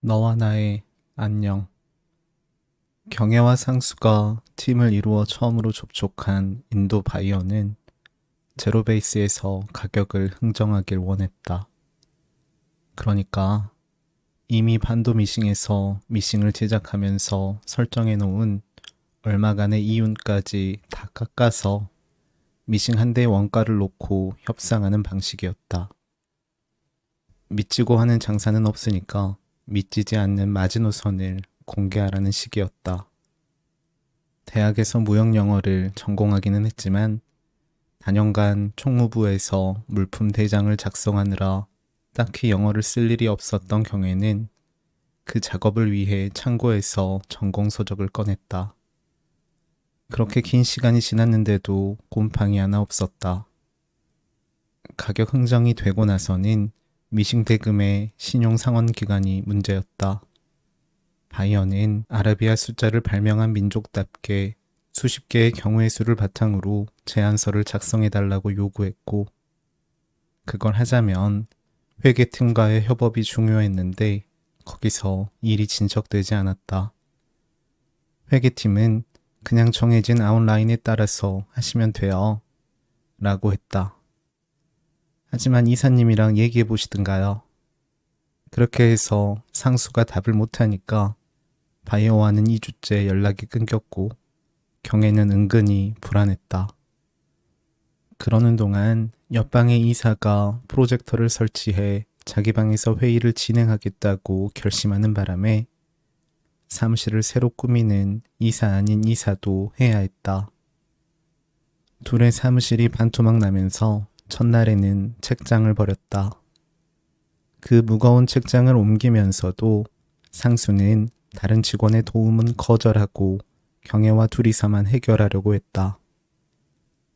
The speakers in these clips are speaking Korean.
너와 나의 안녕. 경혜와 상수가 팀을 이루어 처음으로 접촉한 인도 바이어는 제로베이스에서 가격을 흥정하길 원했다. 그러니까 이미 반도 미싱에서 미싱을 제작하면서 설정해 놓은 얼마간의 이윤까지 다 깎아서 미싱 한 대의 원가를 놓고 협상하는 방식이었다. 미치고 하는 장사는 없으니까 미치지 않는 마지노선을 공개하라는 식이었다. 대학에서 무역 영어를 전공하기는 했지만 단연간 총무부에서 물품 대장을 작성하느라 딱히 영어를 쓸 일이 없었던 경우에는 그 작업을 위해 창고에서 전공 서적을 꺼냈다. 그렇게 긴 시간이 지났는데도 곰팡이 하나 없었다. 가격 흥정이 되고 나서는 미싱 대금의 신용 상환 기간이 문제였다. 바이어는 아라비아 숫자를 발명한 민족답게 수십 개의 경우의 수를 바탕으로 제안서를 작성해달라고 요구했고, 그걸 하자면 회계팀과의 협업이 중요했는데 거기서 일이 진척되지 않았다. 회계팀은 그냥 정해진 아웃라인에 따라서 하시면 돼요 라고 했다. 하지만 이사님이랑 얘기해 보시든가요. 그렇게 해서 상수가 답을 못하니까 바이어와는 2주째 연락이 끊겼고 경혜는 은근히 불안했다. 그러는 동안 옆방의 이사가 프로젝터를 설치해 자기 방에서 회의를 진행하겠다고 결심하는 바람에 사무실을 새로 꾸미는 이사 아닌 이사도 해야 했다. 둘의 사무실이 반토막 나면서 첫날에는 책장을 버렸다. 그 무거운 책장을 옮기면서도 상수는 다른 직원의 도움은 거절하고 경혜와 둘이서만 해결하려고 했다.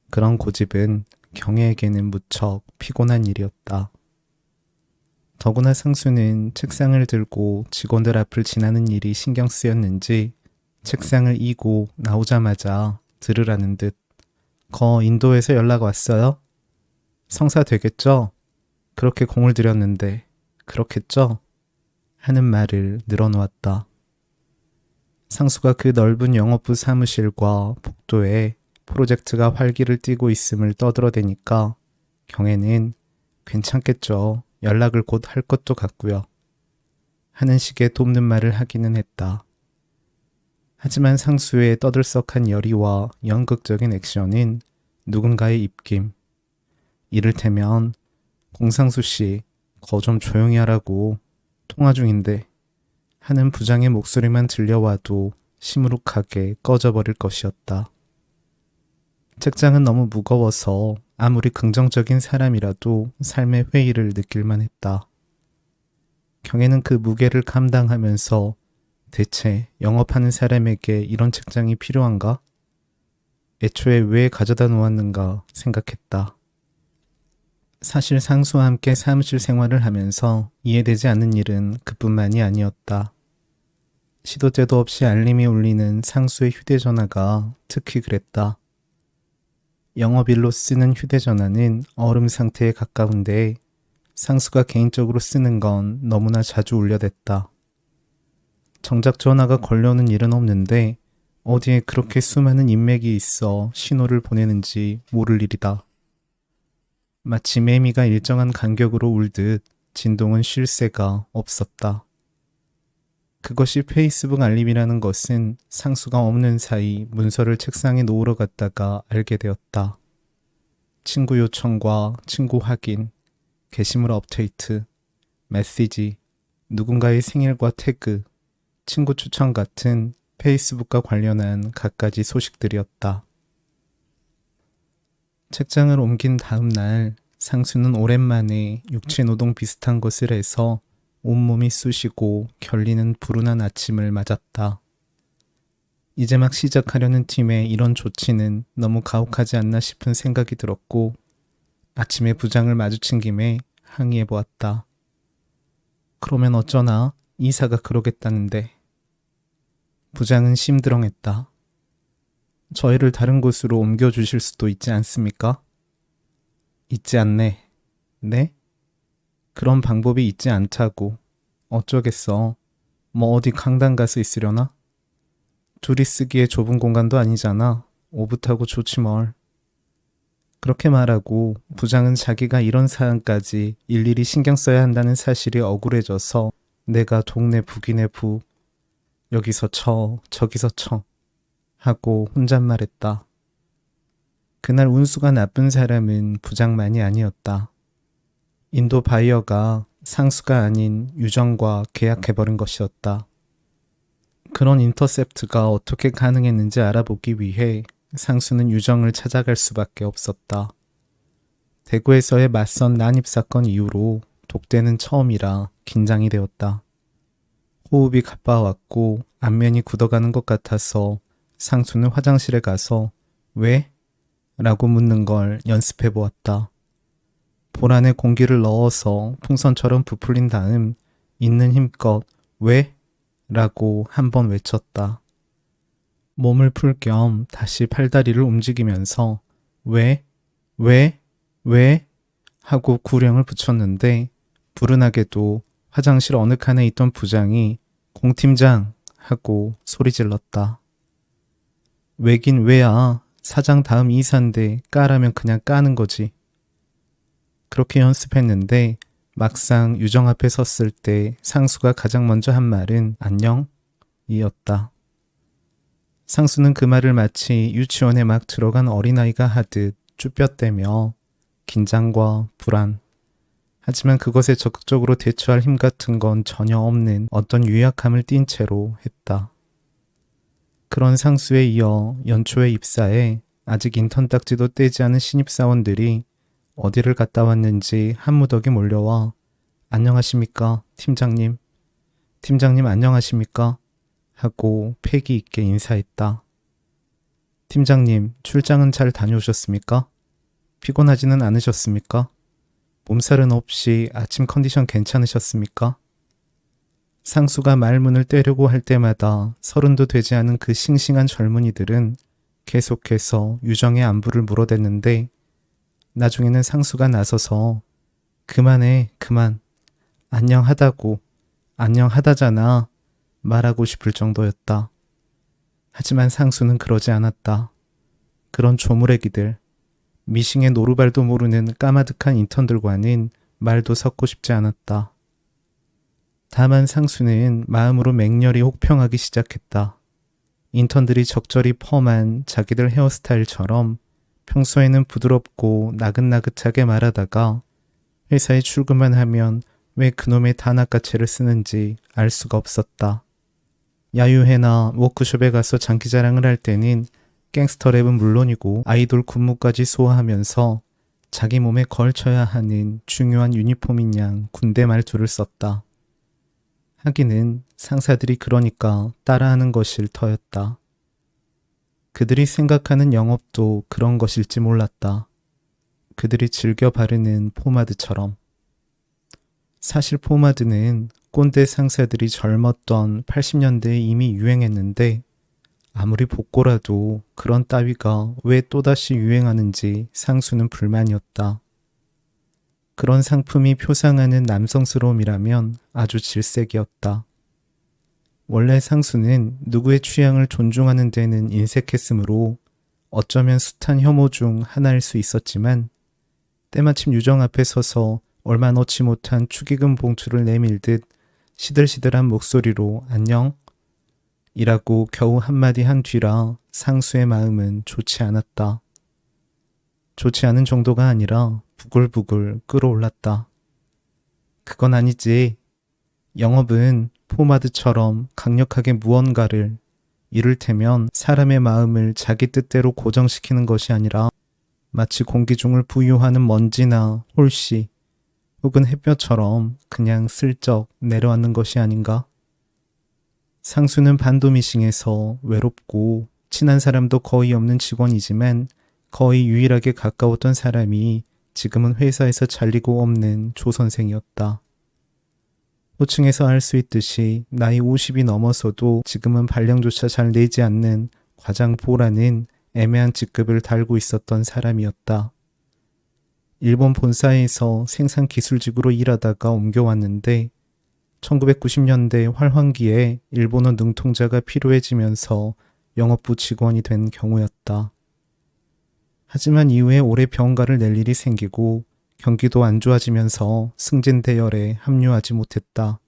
그런 고집은 경혜에게는 무척 피곤한 일이었다. 더구나 상수는 책상을 들고 직원들 앞을 지나는 일이 신경 쓰였는지 책상을 이고 나오자마자 들으라는 듯 인도에서 연락 왔어요? 성사 되겠죠? 그렇게 공을 들였는데 그렇겠죠? 하는 말을 늘어놓았다. 상수가 그 넓은 영업부 사무실과 복도에 프로젝트가 활기를 띠고 있음을 떠들어대니까 경혜는 괜찮겠죠. 연락을 곧 할 것도 같고요. 하는 식의 돕는 말을 하기는 했다. 하지만 상수의 떠들썩한 열의와 연극적인 액션은 누군가의 입김. 이를테면 공상수 씨, 거 좀 조용히 하라고 통화 중인데 하는 부장의 목소리만 들려와도 시무룩하게 꺼져버릴 것이었다. 책장은 너무 무거워서 아무리 긍정적인 사람이라도 삶의 회의를 느낄만 했다. 경혜는 그 무게를 감당하면서 대체 영업하는 사람에게 이런 책장이 필요한가? 애초에 왜 가져다 놓았는가 생각했다. 사실 상수와 함께 사무실 생활을 하면서 이해되지 않는 일은 그뿐만이 아니었다. 시도 때도 없이 알림이 울리는 상수의 휴대전화가 특히 그랬다. 영업일로 쓰는 휴대전화는 얼음 상태에 가까운데 상수가 개인적으로 쓰는 건 너무나 자주 울려댔다. 정작 전화가 걸려오는 일은 없는데 어디에 그렇게 수많은 인맥이 있어 신호를 보내는지 모를 일이다. 마치 매미가 일정한 간격으로 울듯 진동은 쉴 새가 없었다. 그것이 페이스북 알림이라는 것은 상수가 없는 사이 문서를 책상에 놓으러 갔다가 알게 되었다. 친구 요청과 친구 확인, 게시물 업데이트, 메시지, 누군가의 생일과 태그, 친구 추천 같은 페이스북과 관련한 갖가지 소식들이었다. 책장을 옮긴 다음 날 상수는 오랜만에 육체노동 비슷한 것을 해서 온몸이 쑤시고 결리는 불운한 아침을 맞았다. 이제 막 시작하려는 팀의 이런 조치는 너무 가혹하지 않나 싶은 생각이 들었고 아침에 부장을 마주친 김에 항의해보았다. 그러면 어쩌나 이사가 그러겠다는데. 부장은 심드렁했다. 저희를 다른 곳으로 옮겨주실 수도 있지 않습니까? 있지 않네. 네? 그런 방법이 있지 않다고. 어쩌겠어. 뭐 어디 강당 가서 있으려나? 둘이 쓰기에 좁은 공간도 아니잖아. 오붓하고 좋지 뭘. 그렇게 말하고 부장은 자기가 이런 사안까지 일일이 신경 써야 한다는 사실이 억울해져서 내가 동네 북이네 북, 여기서 쳐, 저기서 쳐 하고 혼잣말했다. 그날 운수가 나쁜 사람은 부장만이 아니었다. 인도 바이어가 상수가 아닌 유정과 계약해버린 것이었다. 그런 인터셉트가 어떻게 가능했는지 알아보기 위해 상수는 유정을 찾아갈 수밖에 없었다. 대구에서의 맞선 난입 사건 이후로 독대는 처음이라 긴장이 되었다. 호흡이 가빠왔고 안면이 굳어가는 것 같아서 상수는 화장실에 가서 왜? 라고 묻는 걸 연습해 보았다. 볼 안에 공기를 넣어서 풍선처럼 부풀린 다음 있는 힘껏 왜? 라고 한 번 외쳤다. 몸을 풀 겸 다시 팔다리를 움직이면서 왜? 왜? 왜? 하고 구령을 붙였는데 불운하게도 화장실 어느 칸에 있던 부장이 공팀장 하고 소리 질렀다. 왜긴 왜야. 사장 다음 이사인데 까라면 그냥 까는 거지. 그렇게 연습했는데 막상 유정 앞에 섰을 때 상수가 가장 먼저 한 말은 안녕? 이었다. 상수는 그 말을 마치 유치원에 막 들어간 어린아이가 하듯 쭈뼛대며 긴장과 불안, 하지만 그것에 적극적으로 대처할 힘 같은 건 전혀 없는 어떤 유약함을 띤 채로 했다. 그런 상수에 이어 연초에 입사해 아직 인턴 딱지도 떼지 않은 신입사원들이 어디를 갔다 왔는지 한무더기 몰려와 안녕하십니까 팀장님, 팀장님 안녕하십니까 하고 패기 있게 인사했다. 팀장님 출장은 잘 다녀오셨습니까? 피곤하지는 않으셨습니까? 몸살은 없이 아침 컨디션 괜찮으셨습니까? 상수가 말문을 떼려고 할 때마다 30도 되지 않은 그 싱싱한 젊은이들은 계속해서 유정의 안부를 물어댔는데 나중에는 상수가 나서서 그만해 그만 안녕하다고 안녕하다잖아 말하고 싶을 정도였다. 하지만 상수는 그러지 않았다. 그런 조물애기들, 미싱의 노루발도 모르는 까마득한 인턴들과는 말도 섞고 싶지 않았다. 다만 상수는 마음으로 맹렬히 혹평하기 시작했다. 인턴들이 적절히 펌한 자기들 헤어스타일처럼 평소에는 부드럽고 나긋나긋하게 말하다가 회사에 출근만 하면 왜 그놈의 단아까체를 쓰는지 알 수가 없었다. 야유회나 워크숍에 가서 장기자랑을 할 때는 갱스터 랩은 물론이고 아이돌 군무까지 소화하면서 자기 몸에 걸쳐야 하는 중요한 유니폼인 양 군대 말투를 썼다. 하기는 상사들이 그러니까 따라하는 것일 터였다. 그들이 생각하는 영업도 그런 것일지 몰랐다. 그들이 즐겨 바르는 포마드처럼. 사실 포마드는 꼰대 상사들이 젊었던 80년대에 이미 유행했는데 아무리 복고라도 그런 따위가 왜 또다시 유행하는지 상수는 불만이었다. 그런 상품이 표상하는 남성스러움이라면 아주 질색이었다. 원래 상수는 누구의 취향을 존중하는 데는 인색했으므로 어쩌면 숱한 혐오 중 하나일 수 있었지만 때마침 유정 앞에 서서 얼마 넣지 못한 축의금 봉투를 내밀듯 시들시들한 목소리로 안녕? 이라고 겨우 한마디 한 뒤라 상수의 마음은 좋지 않았다. 좋지 않은 정도가 아니라 부글부글 끓어올랐다. 그건 아니지. 영업은 포마드처럼 강력하게 무언가를, 이를테면 사람의 마음을 자기 뜻대로 고정시키는 것이 아니라 마치 공기 중을 부유하는 먼지나 홀씨 혹은 햇볕처럼 그냥 슬쩍 내려앉는 것이 아닌가? 상수는 반도미싱에서 외롭고 친한 사람도 거의 없는 직원이지만 거의 유일하게 가까웠던 사람이 지금은 회사에서 잘리고 없는 조 선생이었다. 호칭에서 알 수 있듯이 나이 50이 넘어서도 지금은 발령조차 잘 내지 않는 과장보라는 애매한 직급을 달고 있었던 사람이었다. 일본 본사에서 생산기술직으로 일하다가 옮겨왔는데 1990년대 활황기에 일본어 능통자가 필요해지면서 영업부 직원이 된 경우였다. 하지만 이후에 올해 병가를 낼 일이 생기고 경기도 안 좋아지면서 승진대열에 합류하지 못했다.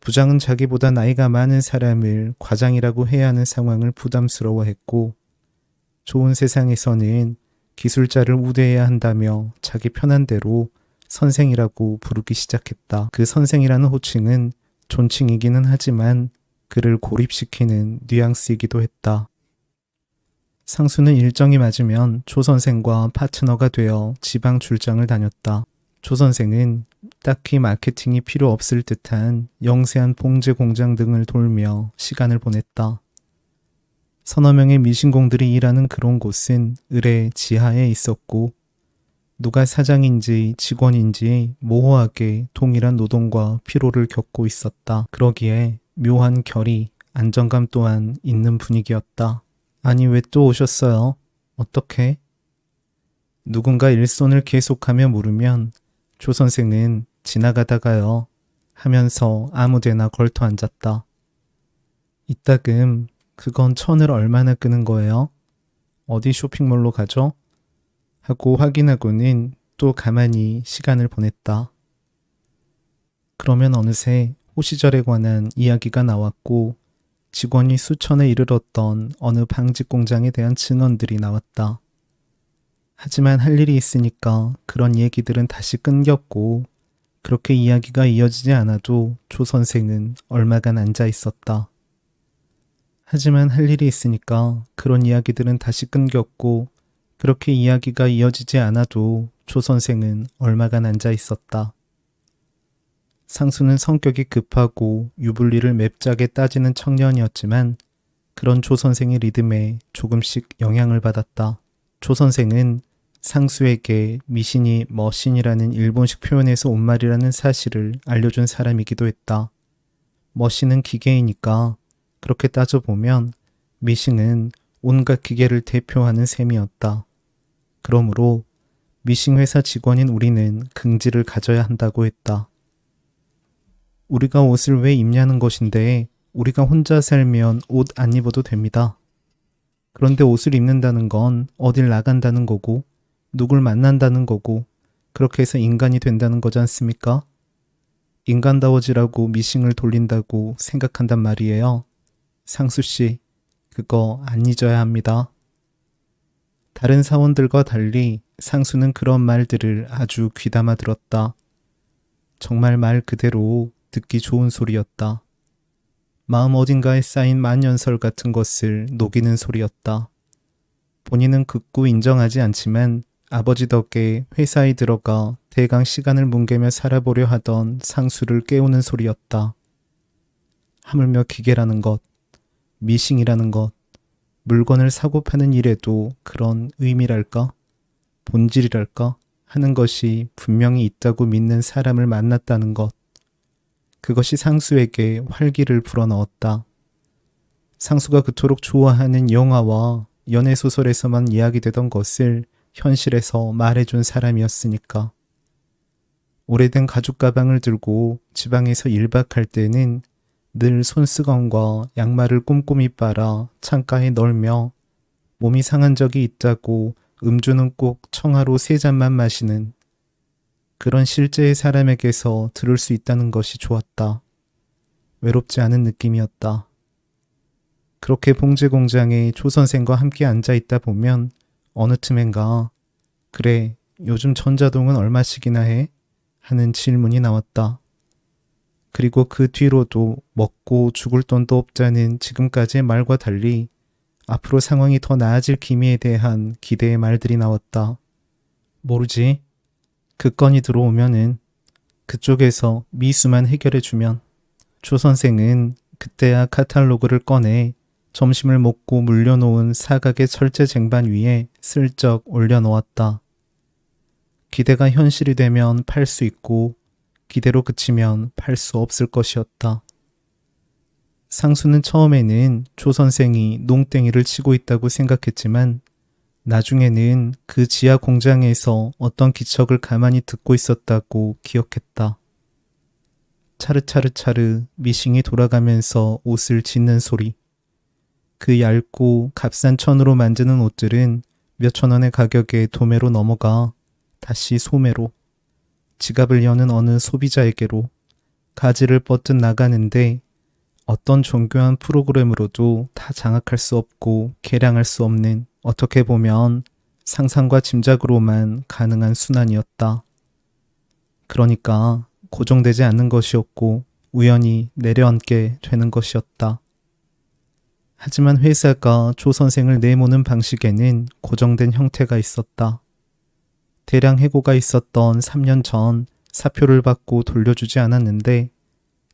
부장은 자기보다 나이가 많은 사람을 과장이라고 해야 하는 상황을 부담스러워했고 좋은 세상에서는 기술자를 우대해야 한다며 자기 편한 대로 선생이라고 부르기 시작했다. 그 선생이라는 호칭은 존칭이기는 하지만 그를 고립시키는 뉘앙스이기도 했다. 상수는 일정이 맞으면 조 선생과 파트너가 되어 지방 출장을 다녔다. 조 선생은 딱히 마케팅이 필요 없을 듯한 영세한 봉제 공장 등을 돌며 시간을 보냈다. 서너 명의 미신공들이 일하는 그런 곳은 을의 지하에 있었고 누가 사장인지 직원인지 모호하게 동일한 노동과 피로를 겪고 있었다. 그러기에 묘한 결이 안정감 또한 있는 분위기였다. 아니 왜 또 오셨어요? 어떻게? 누군가 일손을 계속하며 물으면 조 선생은 지나가다가요 하면서 아무데나 걸터 앉았다. 이따금 그건 천을 얼마나 끄는 거예요? 어디 쇼핑몰로 가죠? 하고 확인하고는 또 가만히 시간을 보냈다. 그러면 어느새 호시절에 관한 이야기가 나왔고 직원이 수천에 이르렀던 어느 방직 공장에 대한 증언들이 나왔다. 하지만 할 일이 있으니까 그런 얘기들은 다시 끊겼고 그렇게 이야기가 이어지지 않아도 조 선생은 얼마간 앉아 있었다. 하지만 할 일이 있으니까 그런 이야기들은 다시 끊겼고 그렇게 이야기가 이어지지 않아도 조 선생은 얼마간 앉아 있었다. 상수는 성격이 급하고 유불리를 맵자게 따지는 청년이었지만 그런 조 선생의 리듬에 조금씩 영향을 받았다. 조 선생은 상수에게 미신이 머신이라는 일본식 표현에서 온 말이라는 사실을 알려준 사람이기도 했다. 머신은 기계이니까 그렇게 따져보면 미싱은 온갖 기계를 대표하는 셈이었다. 그러므로 미싱 회사 직원인 우리는 긍지를 가져야 한다고 했다. 우리가 옷을 왜 입냐는 것인데 우리가 혼자 살면 옷 안 입어도 됩니다. 그런데 옷을 입는다는 건 어딜 나간다는 거고 누굴 만난다는 거고 그렇게 해서 인간이 된다는 거지 않습니까? 인간다워지라고 미싱을 돌린다고 생각한단 말이에요. 상수씨, 그거 안 잊어야 합니다. 다른 사원들과 달리 상수는 그런 말들을 아주 귀담아 들었다. 정말 말 그대로 듣기 좋은 소리였다. 마음 어딘가에 쌓인 만년설 같은 것을 녹이는 소리였다. 본인은 극구 인정하지 않지만 아버지 덕에 회사에 들어가 대강 시간을 뭉개며 살아보려 하던 상수를 깨우는 소리였다. 하물며 기계라는 것, 미싱이라는 것, 물건을 사고 파는 일에도 그런 의미랄까? 본질이랄까? 하는 것이 분명히 있다고 믿는 사람을 만났다는 것. 그것이 상수에게 활기를 불어넣었다. 상수가 그토록 좋아하는 영화와 연애소설에서만 이야기되던 것을 현실에서 말해준 사람이었으니까. 오래된 가죽 가방을 들고 지방에서 1박할 때는 늘 손수건과 양말을 꼼꼼히 빨아 창가에 널며 몸이 상한 적이 있다고 음주는 꼭 청하로 3잔만 마시는 그런 실제의 사람에게서 들을 수 있다는 것이 좋았다. 외롭지 않은 느낌이었다. 그렇게 봉제 공장에 조 선생과 함께 앉아 있다 보면 어느 틈엔가 그래, 요즘 전자동은 얼마씩이나 해? 하는 질문이 나왔다. 그리고 그 뒤로도 먹고 죽을 돈도 없다는 지금까지의 말과 달리 앞으로 상황이 더 나아질 기미에 대한 기대의 말들이 나왔다. 모르지. 그 건이 들어오면은 그쪽에서 미수만 해결해주면. 조 선생은 그때야 카탈로그를 꺼내 점심을 먹고 물려놓은 사각의 철제 쟁반 위에 슬쩍 올려놓았다. 기대가 현실이 되면 팔 수 있고 기대로 그치면 팔 수 없을 것이었다. 상수는 처음에는 조 선생이 농땡이를 치고 있다고 생각했지만 나중에는 그 지하 공장에서 어떤 기척을 가만히 듣고 있었다고 기억했다. 차르차르차르 미싱이 돌아가면서 옷을 짓는 소리. 그 얇고 값싼 천으로 만드는 옷들은 몇천 원의 가격에 도매로 넘어가 다시 소매로, 지갑을 여는 어느 소비자에게로 가지를 뻗듯 나가는데 어떤 정교한 프로그램으로도 다 장악할 수 없고 계량할 수 없는, 어떻게 보면 상상과 짐작으로만 가능한 순환이었다. 그러니까 고정되지 않는 것이었고 우연히 내려앉게 되는 것이었다. 하지만 회사가 조 선생을 내모는 방식에는 고정된 형태가 있었다. 대량 해고가 있었던 3년 전 사표를 받고 돌려주지 않았는데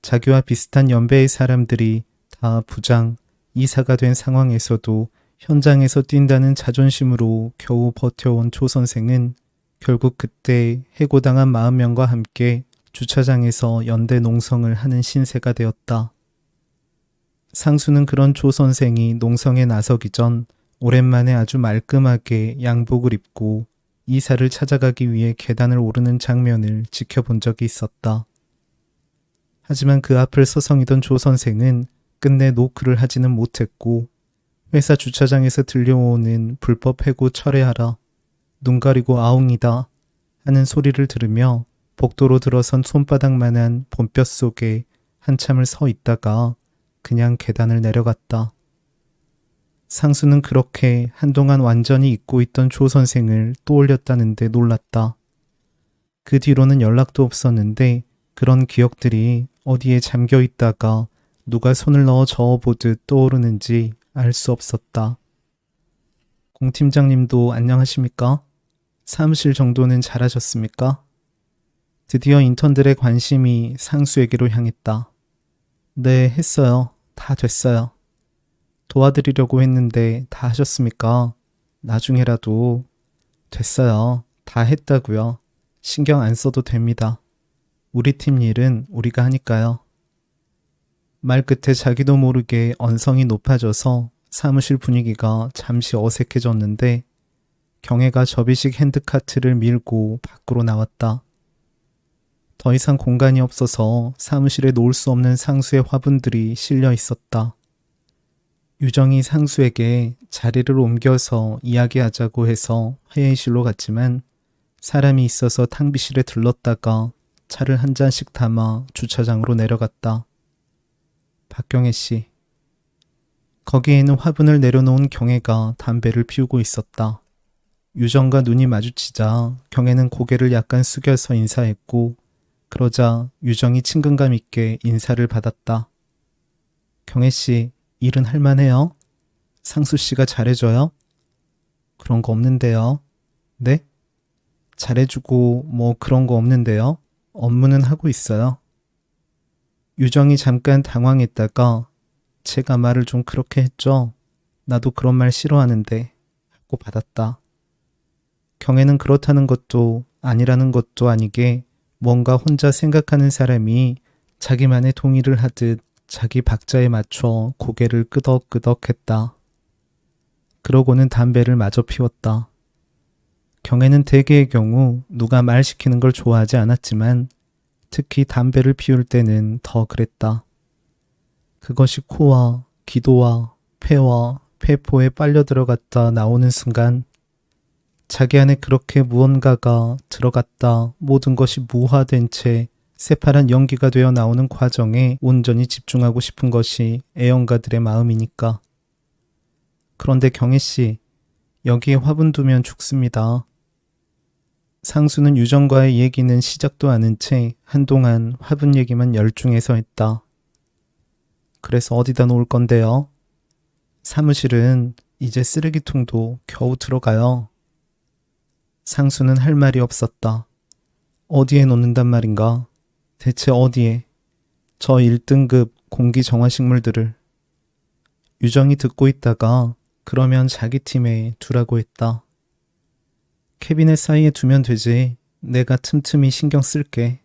자기와 비슷한 연배의 사람들이 다 부장, 이사가 된 상황에서도 현장에서 뛴다는 자존심으로 겨우 버텨온 조 선생은 결국 그때 해고당한 40명과 함께 주차장에서 연대 농성을 하는 신세가 되었다. 상수는 그런 조 선생이 농성에 나서기 전 오랜만에 아주 말끔하게 양복을 입고 이사를 찾아가기 위해 계단을 오르는 장면을 지켜본 적이 있었다. 하지만 그 앞을 서성이던 조 선생은 끝내 노크를 하지는 못했고 회사 주차장에서 들려오는 불법 해고 철회하라, 눈 가리고 아웅이다 하는 소리를 들으며 복도로 들어선 손바닥만한 봄볕 속에 한참을 서 있다가 그냥 계단을 내려갔다. 상수는 그렇게 한동안 완전히 잊고 있던 조 선생을 떠올렸다는데 놀랐다. 그 뒤로는 연락도 없었는데 그런 기억들이 어디에 잠겨 있다가 누가 손을 넣어 저어보듯 떠오르는지 알 수 없었다. 공 팀장님도 안녕하십니까? 사무실 정도는 잘하셨습니까? 드디어 인턴들의 관심이 상수에게로 향했다. 네, 했어요. 다 됐어요. 도와드리려고 했는데 다 하셨습니까? 나중에라도. 됐어요. 다 했다고요. 신경 안 써도 됩니다. 우리 팀 일은 우리가 하니까요. 말 끝에 자기도 모르게 언성이 높아져서 사무실 분위기가 잠시 어색해졌는데 경혜가 접이식 핸드카트를 밀고 밖으로 나왔다. 더 이상 공간이 없어서 사무실에 놓을 수 없는 상수의 화분들이 실려 있었다. 유정이 상수에게 자리를 옮겨서 이야기하자고 해서 회의실로 갔지만 사람이 있어서 탕비실에 들렀다가 차를 한 잔씩 담아 주차장으로 내려갔다. 박경혜 씨. 거기에는 화분을 내려놓은 경혜가 담배를 피우고 있었다. 유정과 눈이 마주치자 경혜는 고개를 약간 숙여서 인사했고 그러자 유정이 친근감 있게 인사를 받았다. 경혜 씨, 일은 할만해요? 상수 씨가 잘해줘요? 그런 거 없는데요. 네? 잘해주고 뭐 그런 거 없는데요. 업무는 하고 있어요. 유정이 잠깐 당황했다가 제가 말을 좀 그렇게 했죠. 나도 그런 말 싫어하는데 하고 받았다. 경혜는 그렇다는 것도 아니라는 것도 아니게 뭔가 혼자 생각하는 사람이 자기만의 동의를 하듯 자기 박자에 맞춰 고개를 끄덕끄덕 했다. 그러고는 담배를 마저 피웠다. 경혜는 대개의 경우 누가 말 시키는 걸 좋아하지 않았지만 특히 담배를 피울 때는 더 그랬다. 그것이 코와 기도와 폐와 폐포에 빨려 들어갔다 나오는 순간 자기 안에 그렇게 무언가가 들어갔다 모든 것이 무화된 채 새파란 연기가 되어 나오는 과정에 온전히 집중하고 싶은 것이 애연가들의 마음이니까. 그런데 경혜씨, 여기에 화분 두면 죽습니다. 상수는 유정과의 얘기는 시작도 않은 채 한동안 화분 얘기만 열중해서 했다. 그래서 어디다 놓을 건데요? 사무실은 이제 쓰레기통도 겨우 들어가요. 상수는 할 말이 없었다. 어디에 놓는단 말인가? 대체 어디에? 저 1등급 공기 정화식물들을. 유정이 듣고 있다가 그러면 자기 팀에 두라고 했다. 캐비넷 사이에 두면 되지. 내가 틈틈이 신경 쓸게.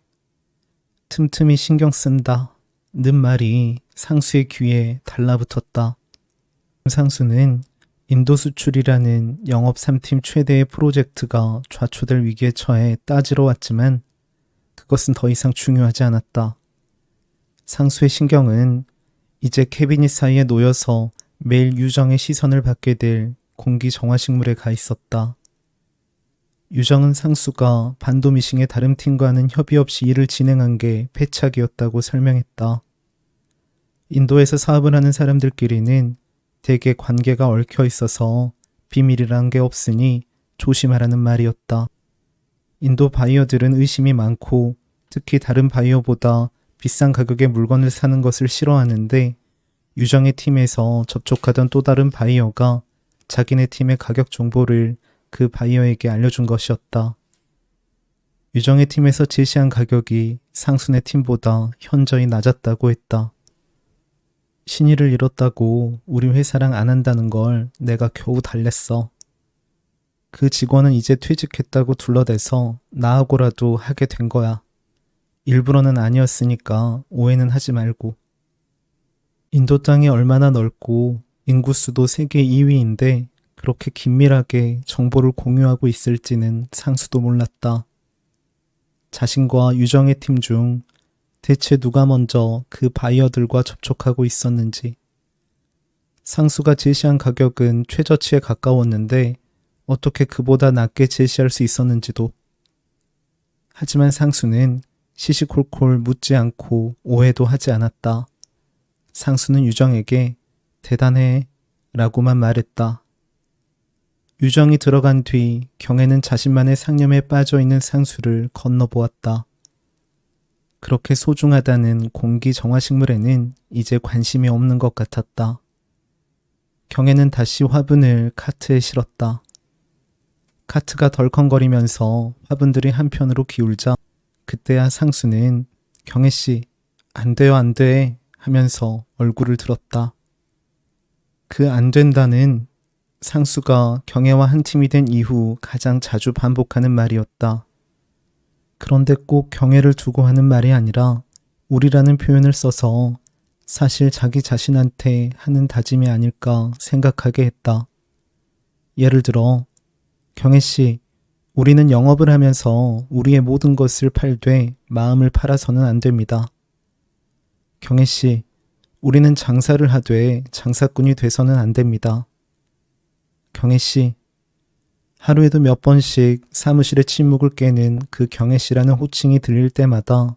틈틈이 신경 쓴다. 는 말이 상수의 귀에 달라붙었다. 상수는 인도 수출이라는 영업 3팀 최대의 프로젝트가 좌초될 위기에 처해 따지러 왔지만 그것은 더 이상 중요하지 않았다. 상수의 신경은 이제 캐비닛 사이에 놓여서 매일 유정의 시선을 받게 될 공기 정화식물에 가 있었다. 유정은 상수가 반도미싱의 다른 팀과는 협의 없이 일을 진행한 게 패착이었다고 설명했다. 인도에서 사업을 하는 사람들끼리는 대개 관계가 얽혀 있어서 비밀이란 게 없으니 조심하라는 말이었다. 인도 바이어들은 의심이 많고 특히 다른 바이어보다 비싼 가격의 물건을 사는 것을 싫어하는데 유정의 팀에서 접촉하던 또 다른 바이어가 자기네 팀의 가격 정보를 그 바이어에게 알려준 것이었다. 유정의 팀에서 제시한 가격이 상순의 팀보다 현저히 낮았다고 했다. 신의를 잃었다고 우리 회사랑 안 한다는 걸 내가 겨우 달랬어. 그 직원은 이제 퇴직했다고 둘러대서 나하고라도 하게 된 거야. 일부러는 아니었으니까 오해는 하지 말고. 인도 땅이 얼마나 넓고 인구수도 세계 2위인데 그렇게 긴밀하게 정보를 공유하고 있을지는 상수도 몰랐다. 자신과 유정의 팀 중 대체 누가 먼저 그 바이어들과 접촉하고 있었는지. 상수가 제시한 가격은 최저치에 가까웠는데 어떻게 그보다 낮게 제시할 수 있었는지도. 하지만 상수는 시시콜콜 묻지 않고 오해도 하지 않았다. 상수는 유정에게 대단해 라고만 말했다. 유정이 들어간 뒤 경혜는 자신만의 상념에 빠져있는 상수를 건너보았다. 그렇게 소중하다는 공기 정화식물에는 이제 관심이 없는 것 같았다. 경혜는 다시 화분을 카트에 실었다. 카트가 덜컹거리면서 화분들이 한편으로 기울자 그때야 상수는 경혜씨, 안 돼요, 안 돼 하면서 얼굴을 들었다. 그 안 된다는 상수가 경혜와 한 팀이 된 이후 가장 자주 반복하는 말이었다. 그런데 꼭 경혜를 두고 하는 말이 아니라 우리라는 표현을 써서 사실 자기 자신한테 하는 다짐이 아닐까 생각하게 했다. 예를 들어, 경혜씨, 우리는 영업을 하면서 우리의 모든 것을 팔되 마음을 팔아서는 안 됩니다. 경혜씨, 우리는 장사를 하되 장사꾼이 돼서는 안 됩니다. 경혜씨, 하루에도 몇 번씩 사무실의 침묵을 깨는 그 경혜씨라는 호칭이 들릴 때마다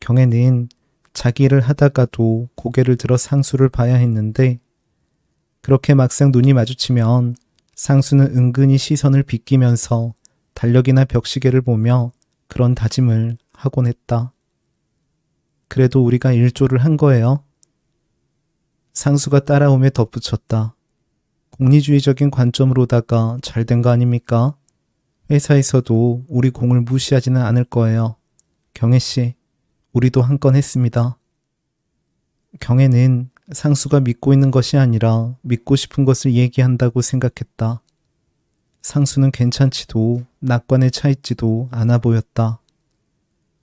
경혜는 자기 일을 하다가도 고개를 들어 상수를 봐야 했는데 그렇게 막상 눈이 마주치면 상수는 은근히 시선을 비끼면서 달력이나 벽시계를 보며 그런 다짐을 하곤 했다. 그래도 우리가 일조를 한 거예요. 상수가 따라오며 덧붙였다. 공리주의적인 관점으로다가 잘된 거 아닙니까? 회사에서도 우리 공을 무시하지는 않을 거예요. 경혜씨, 우리도 한 건 했습니다. 경혜는 상수가 믿고 있는 것이 아니라 믿고 싶은 것을 얘기한다고 생각했다. 상수는 괜찮지도 낙관에 차 있지도 않아 보였다.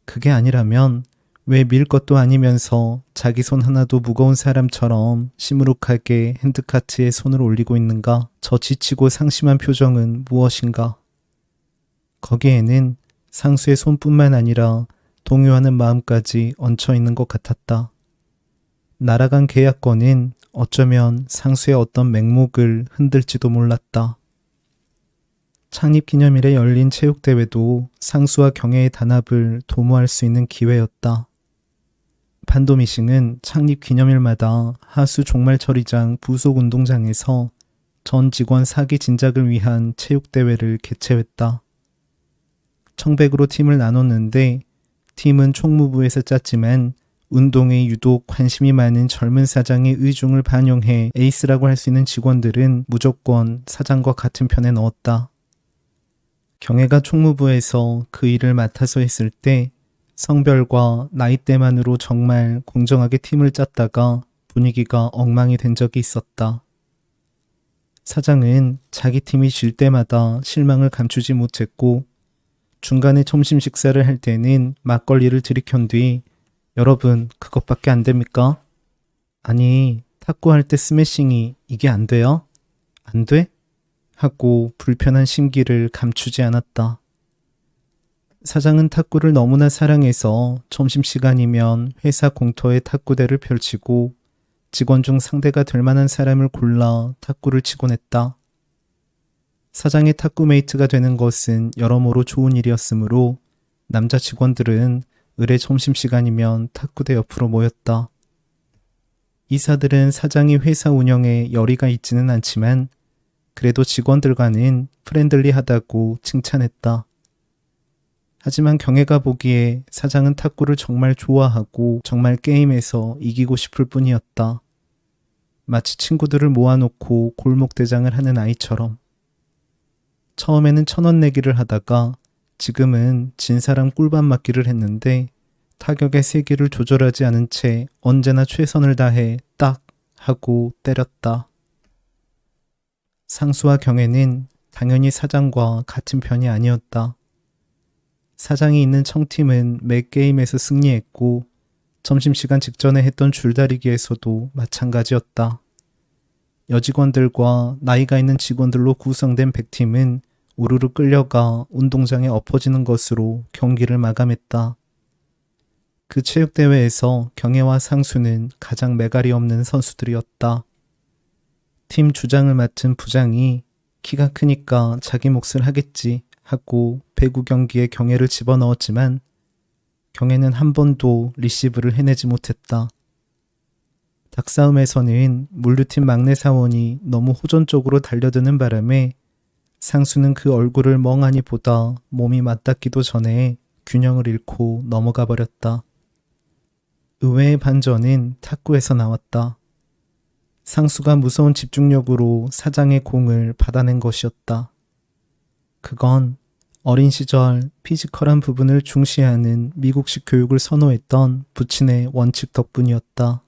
그게 아니라면 왜 밀 것도 아니면서 자기 손 하나도 무거운 사람처럼 시무룩하게 핸드카트에 손을 올리고 있는가? 저 지치고 상심한 표정은 무엇인가? 거기에는 상수의 손뿐만 아니라 동요하는 마음까지 얹혀 있는 것 같았다. 날아간 계약권은 어쩌면 상수의 어떤 맹목을 흔들지도 몰랐다. 창립기념일에 열린 체육대회도 상수와 경혜의 단합을 도모할 수 있는 기회였다. 반도미싱은 창립기념일마다 하수 종말처리장 부속운동장에서 전 직원 사기 진작을 위한 체육대회를 개최했다. 청백으로 팀을 나눴는데 팀은 총무부에서 짰지만 운동에 유독 관심이 많은 젊은 사장의 의중을 반영해 에이스라고 할 수 있는 직원들은 무조건 사장과 같은 편에 넣었다. 경혜가 총무부에서 그 일을 맡아서 했을 때 성별과 나이대만으로 정말 공정하게 팀을 짰다가 분위기가 엉망이 된 적이 있었다. 사장은 자기 팀이 질 때마다 실망을 감추지 못했고 중간에 점심 식사를 할 때는 막걸리를 들이켠 뒤 여러분 그것밖에 안 됩니까? 아니 탁구할 때 스매싱이 이게 안 돼요? 안 돼? 하고 불편한 심기를 감추지 않았다. 사장은 탁구를 너무나 사랑해서 점심시간이면 회사 공터에 탁구대를 펼치고 직원 중 상대가 될 만한 사람을 골라 탁구를 치곤 했다. 사장의 탁구메이트가 되는 것은 여러모로 좋은 일이었으므로 남자 직원들은 의례 점심시간이면 탁구대 옆으로 모였다. 이사들은 사장이 회사 운영에 열의가 있지는 않지만 그래도 직원들과는 프렌들리하다고 칭찬했다. 하지만 경애가 보기에 사장은 탁구를 정말 좋아하고 정말 게임에서 이기고 싶을 뿐이었다. 마치 친구들을 모아놓고 골목대장을 하는 아이처럼. 처음에는 1,000원 내기를 하다가 지금은 진 사람 꿀밤 맞기를 했는데 타격의 세기를 조절하지 않은 채 언제나 최선을 다해 딱 하고 때렸다. 상수와 경애는 당연히 사장과 같은 편이 아니었다. 사장이 있는 청팀은 매 게임에서 승리했고 점심시간 직전에 했던 줄다리기에서도 마찬가지였다. 여직원들과 나이가 있는 직원들로 구성된 100팀은 우르르 끌려가 운동장에 엎어지는 것으로 경기를 마감했다. 그 체육대회에서 경애와 상수는 가장 매갈이 없는 선수들이었다. 팀 주장을 맡은 부장이 키가 크니까 자기 몫을 하겠지 하고 배구 경기에 경애를 집어넣었지만 경애는 한 번도 리시브를 해내지 못했다. 닭싸움에서는 물류팀 막내 사원이 너무 호전적으로 달려드는 바람에 상수는 그 얼굴을 멍하니 보다 몸이 맞닿기도 전에 균형을 잃고 넘어가 버렸다. 의외의 반전은 탁구에서 나왔다. 상수가 무서운 집중력으로 사장의 공을 받아낸 것이었다. 그건 어린 시절 피지컬한 부분을 중시하는 미국식 교육을 선호했던 부친의 원칙 덕분이었다.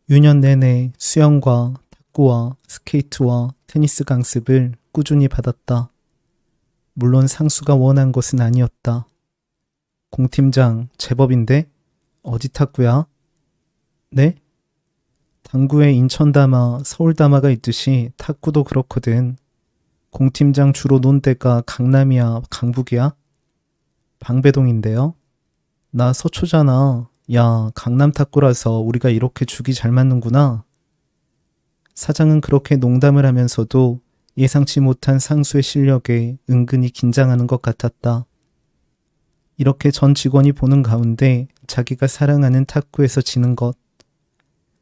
유년 내내 수영과 탁구와 스케이트와 테니스 강습을 꾸준히 받았다. 물론 상수가 원한 것은 아니었다. 공팀장 제법인데? 어디 탁구야? 네? 당구에 인천다마, 서울다마가 있듯이 탁구도 그렇거든. 공팀장 주로 논 데가 강남이야, 강북이야? 방배동인데요? 나 서초잖아. 야, 강남 탁구라서 우리가 이렇게 죽이 잘 맞는구나. 사장은 그렇게 농담을 하면서도 예상치 못한 상수의 실력에 은근히 긴장하는 것 같았다. 이렇게 전 직원이 보는 가운데 자기가 사랑하는 탁구에서 지는 것.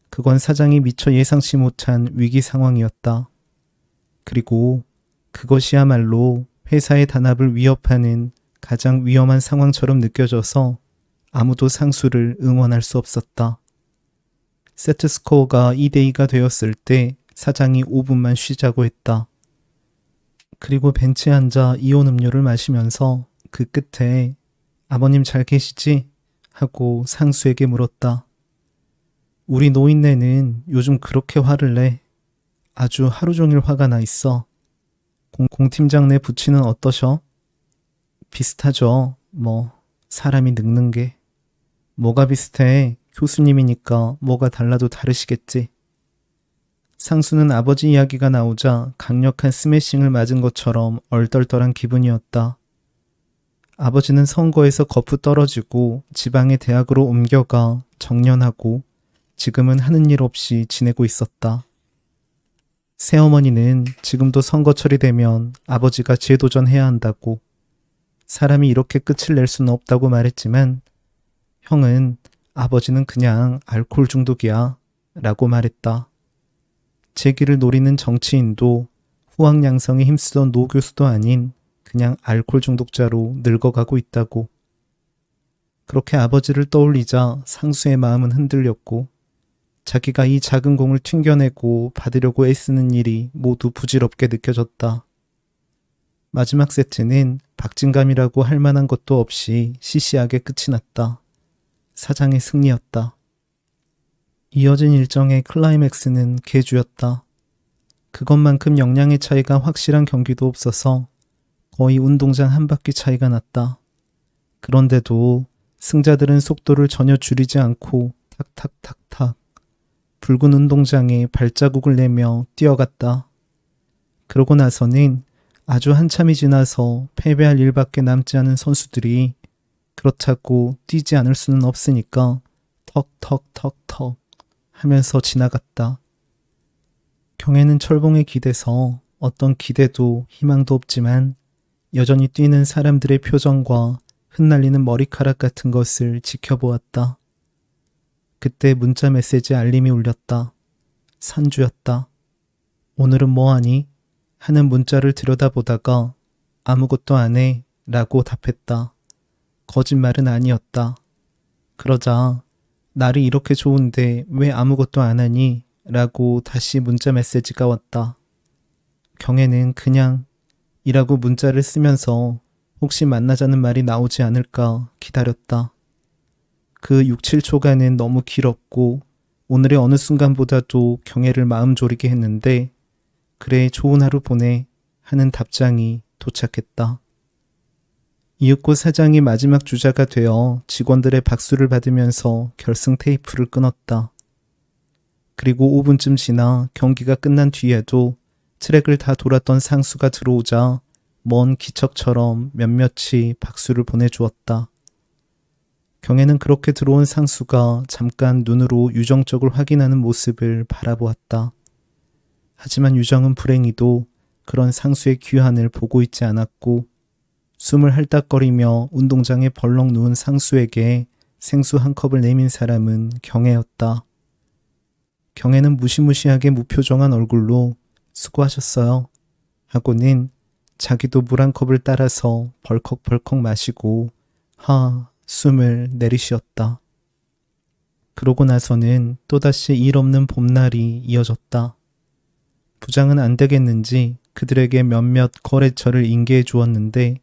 그건 사장이 미처 예상치 못한 위기 상황이었다. 그리고 그것이야말로 회사의 단합을 위협하는 가장 위험한 상황처럼 느껴져서 아무도 상수를 응원할 수 없었다. 세트 스코어가 2대2가 되었을 때 사장이 5분만 쉬자고 했다. 그리고 벤치에 앉아 이온 음료를 마시면서 그 끝에 아버님 잘 계시지? 하고 상수에게 물었다. 우리 노인네는 요즘 그렇게 화를 내. 아주 하루 종일 화가 나 있어. 공팀장 내 부친은 어떠셔? 비슷하죠. 사람이 늙는 게. 뭐가 비슷해? 교수님이니까 뭐가 달라도 다르시겠지. 상수는 아버지 이야기가 나오자 강력한 스매싱을 맞은 것처럼 얼떨떨한 기분이었다. 아버지는 선거에서 거푸 떨어지고 지방의 대학으로 옮겨가 정년하고 지금은 하는 일 없이 지내고 있었다. 새어머니는 지금도 선거철이 되면 아버지가 재도전해야 한다고, 사람이 이렇게 끝을 낼 수는 없다고 말했지만 형은 아버지는 그냥 알코올 중독이야 라고 말했다. 재기를 노리는 정치인도 후황양성에 힘쓰던 노 교수도 아닌 그냥 알코올 중독자로 늙어가고 있다고. 그렇게 아버지를 떠올리자 상수의 마음은 흔들렸고 자기가 이 작은 공을 튕겨내고 받으려고 애쓰는 일이 모두 부질없게 느껴졌다. 마지막 세트는 박진감이라고 할 만한 것도 없이 시시하게 끝이 났다. 사장의 승리였다. 이어진 일정의 클라이맥스는 계주였다. 그것만큼 역량의 차이가 확실한 경기도 없어서 거의 운동장 한 바퀴 차이가 났다. 그런데도 승자들은 속도를 전혀 줄이지 않고 탁탁탁탁 붉은 운동장에 발자국을 내며 뛰어갔다. 그러고 나서는 아주 한참이 지나서 패배할 일밖에 남지 않은 선수들이 그렇다고 뛰지 않을 수는 없으니까 턱턱턱턱 하면서 지나갔다. 경애는 철봉에 기대서 어떤 기대도 희망도 없지만 여전히 뛰는 사람들의 표정과 흩날리는 머리카락 같은 것을 지켜보았다. 그때 문자 메시지 알림이 울렸다. 산주였다. 오늘은 뭐하니? 하는 문자를 들여다보다가 아무것도 안 해 라고 답했다. 거짓말은 아니었다. 그러자 날이 이렇게 좋은데 왜 아무것도 안 하니? 라고 다시 문자 메시지가 왔다. 경애는 그냥 이라고 문자를 쓰면서 혹시 만나자는 말이 나오지 않을까 기다렸다. 그 6, 7초간은 너무 길었고 오늘의 어느 순간보다도 경애를 마음 졸이게 했는데 그래 좋은 하루 보내 하는 답장이 도착했다. 이윽고 사장이 마지막 주자가 되어 직원들의 박수를 받으면서 결승 테이프를 끊었다. 그리고 5분쯤 지나 경기가 끝난 뒤에도 트랙을 다 돌았던 상수가 들어오자 먼 기척처럼 몇몇이 박수를 보내주었다. 경애는 그렇게 들어온 상수가 잠깐 눈으로 유정적을 확인하는 모습을 바라보았다. 하지만 유정은 불행히도 그런 상수의 귀환을 보고 있지 않았고 숨을 헐떡거리며 운동장에 벌렁 누운 상수에게 생수 한 컵을 내민 사람은 경애였다. 경애는 무시무시하게 무표정한 얼굴로 수고하셨어요 하고는 자기도 물 한 컵을 따라서 벌컥벌컥 마시고 숨을 내리쉬었다. 그러고 나서는 또다시 일 없는 봄날이 이어졌다. 부장은 안 되겠는지 그들에게 몇몇 거래처를 인계해 주었는데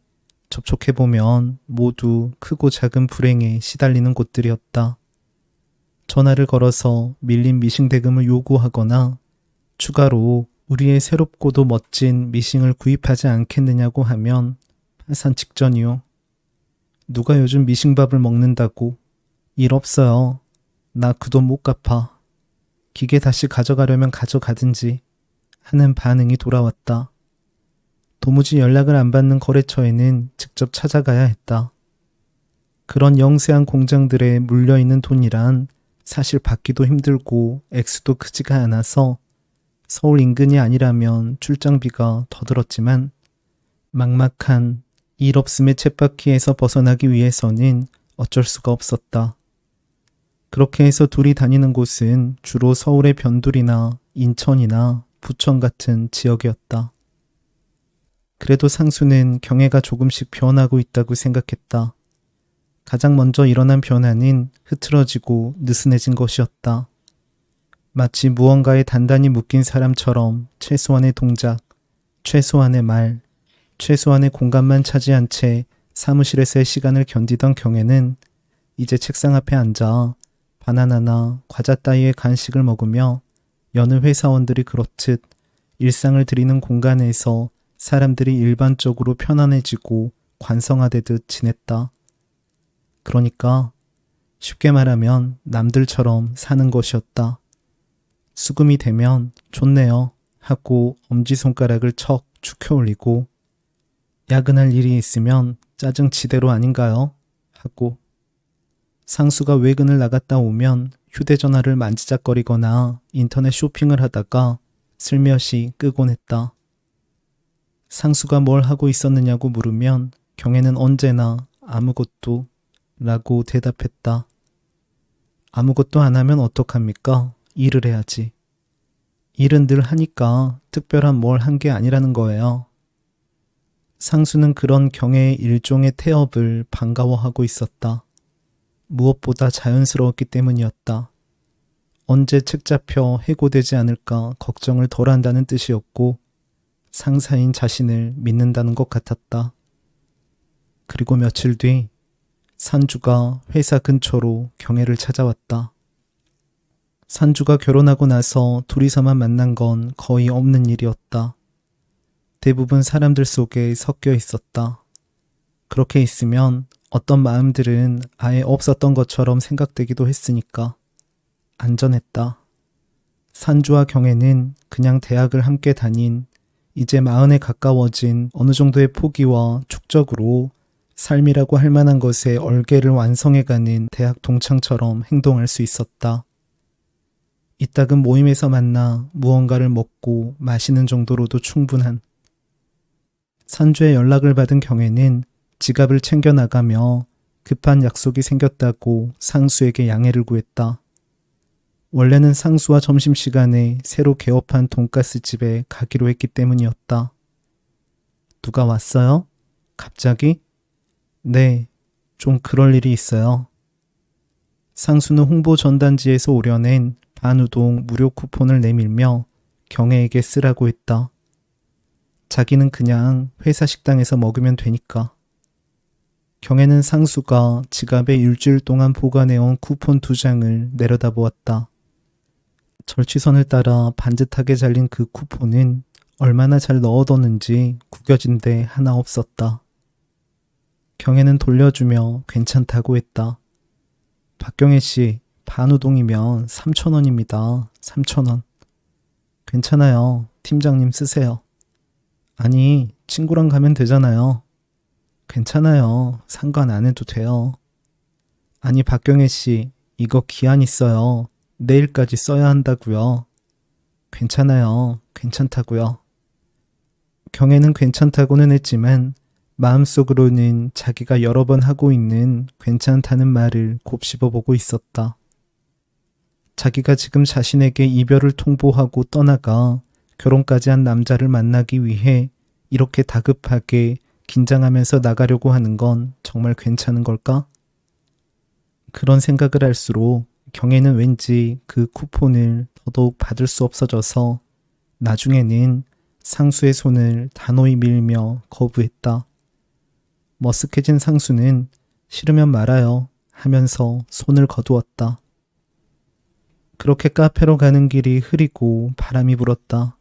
접촉해보면 모두 크고 작은 불행에 시달리는 곳들이었다. 전화를 걸어서 밀린 미싱 대금을 요구하거나 추가로 우리의 새롭고도 멋진 미싱을 구입하지 않겠느냐고 하면 파산 직전이요. 누가 요즘 미싱밥을 먹는다고. 일 없어요. 나 그 돈 못 갚아. 기계 다시 가져가려면 가져가든지 하는 반응이 돌아왔다. 도무지 연락을 안 받는 거래처에는 직접 찾아가야 했다. 그런 영세한 공장들에 물려있는 돈이란 사실 받기도 힘들고 액수도 크지가 않아서 서울 인근이 아니라면 출장비가 더 들었지만 막막한 일 없음의 쳇바퀴에서 벗어나기 위해서는 어쩔 수가 없었다. 그렇게 해서 둘이 다니는 곳은 주로 서울의 변두리나 인천이나 부천 같은 지역이었다. 그래도 상수는 경애가 조금씩 변하고 있다고 생각했다. 가장 먼저 일어난 변화는 흐트러지고 느슨해진 것이었다. 마치 무언가에 단단히 묶인 사람처럼 최소한의 동작, 최소한의 말, 최소한의 공간만 차지한 채 사무실에서의 시간을 견디던 경애는 이제 책상 앞에 앉아 바나나나 과자 따위의 간식을 먹으며 여느 회사원들이 그렇듯 일상을 드리는 공간에서 사람들이 일반적으로 편안해지고 관성화되듯 지냈다. 그러니까 쉽게 말하면 남들처럼 사는 것이었다. 수금이 되면 좋네요 하고 엄지손가락을 척 축혀 올리고 야근할 일이 있으면 짜증 지대로 아닌가요? 하고 상수가 외근을 나갔다 오면 휴대전화를 만지작거리거나 인터넷 쇼핑을 하다가 슬며시 끄곤 했다. 상수가 뭘 하고 있었느냐고 물으면 경애는 언제나 아무것도 라고 대답했다. 아무것도 안 하면 어떡합니까? 일을 해야지. 일은 늘 하니까 특별한 뭘 한 게 아니라는 거예요. 상수는 그런 경애의 일종의 태업을 반가워하고 있었다. 무엇보다 자연스러웠기 때문이었다. 언제 책 잡혀 해고되지 않을까 걱정을 덜 한다는 뜻이었고 상사인 자신을 믿는다는 것 같았다. 그리고 며칠 뒤 산주가 회사 근처로 경애를 찾아왔다. 산주가 결혼하고 나서 둘이서만 만난 건 거의 없는 일이었다. 대부분 사람들 속에 섞여 있었다. 그렇게 있으면 어떤 마음들은 아예 없었던 것처럼 생각되기도 했으니까 안전했다. 산주와 경애는 그냥 대학을 함께 다닌 이제 마흔에 가까워진 어느 정도의 포기와 축적으로 삶이라고 할 만한 것에 얼개를 완성해가는 대학 동창처럼 행동할 수 있었다. 이따금 모임에서 만나 무언가를 먹고 마시는 정도로도 충분한. 산주의 연락을 받은 경애는 지갑을 챙겨나가며 급한 약속이 생겼다고 상수에게 양해를 구했다. 원래는 상수와 점심시간에 새로 개업한 돈가스 집에 가기로 했기 때문이었다. 누가 왔어요? 갑자기? 네, 좀 그럴 일이 있어요. 상수는 홍보 전단지에서 오려낸 반우동 무료 쿠폰을 내밀며 경애에게 쓰라고 했다. 자기는 그냥 회사 식당에서 먹으면 되니까. 경애는 상수가 지갑에 일주일 동안 보관해온 쿠폰 2장을 내려다보았다. 절취선을 따라 반듯하게 잘린 그 쿠폰은 얼마나 잘 넣어뒀는지 구겨진 데 하나 없었다. 경애는 돌려주며 괜찮다고 했다. 박경애 씨, 반우동이면 3,000원입니다. 3,000원. 괜찮아요. 팀장님 쓰세요. 아니, 친구랑 가면 되잖아요. 괜찮아요. 상관 안 해도 돼요. 아니, 박경애 씨, 이거 기한 있어요. 내일까지 써야 한다고요. 괜찮아요. 괜찮다고요. 경애는 괜찮다고는 했지만 마음속으로는 자기가 여러 번 하고 있는 괜찮다는 말을 곱씹어보고 있었다. 자기가 지금 자신에게 이별을 통보하고 떠나가 결혼까지 한 남자를 만나기 위해 이렇게 다급하게 긴장하면서 나가려고 하는 건 정말 괜찮은 걸까? 그런 생각을 할수록 경애는 왠지 그 쿠폰을 더더욱 받을 수 없어져서 나중에는 상수의 손을 단호히 밀며 거부했다. 머쓱해진 상수는 싫으면 말아요 하면서 손을 거두었다. 그렇게 카페로 가는 길이 흐리고 바람이 불었다.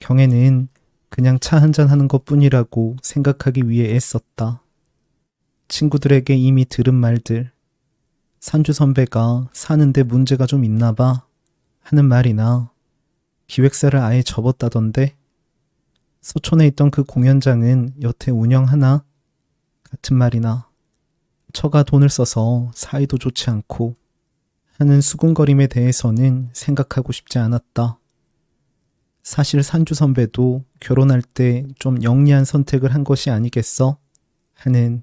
경애는 그냥 차 한잔 하는 것뿐이라고 생각하기 위해 애썼다. 친구들에게 이미 들은 말들, 산주 선배가 사는데 문제가 좀 있나 봐 하는 말이나 기획사를 아예 접었다던데 서촌에 있던 그 공연장은 여태 운영하나? 같은 말이나 처가 돈을 써서 사이도 좋지 않고 하는 수군거림에 대해서는 생각하고 싶지 않았다. 사실 산주 선배도 결혼할 때 좀 영리한 선택을 한 것이 아니겠어? 하는.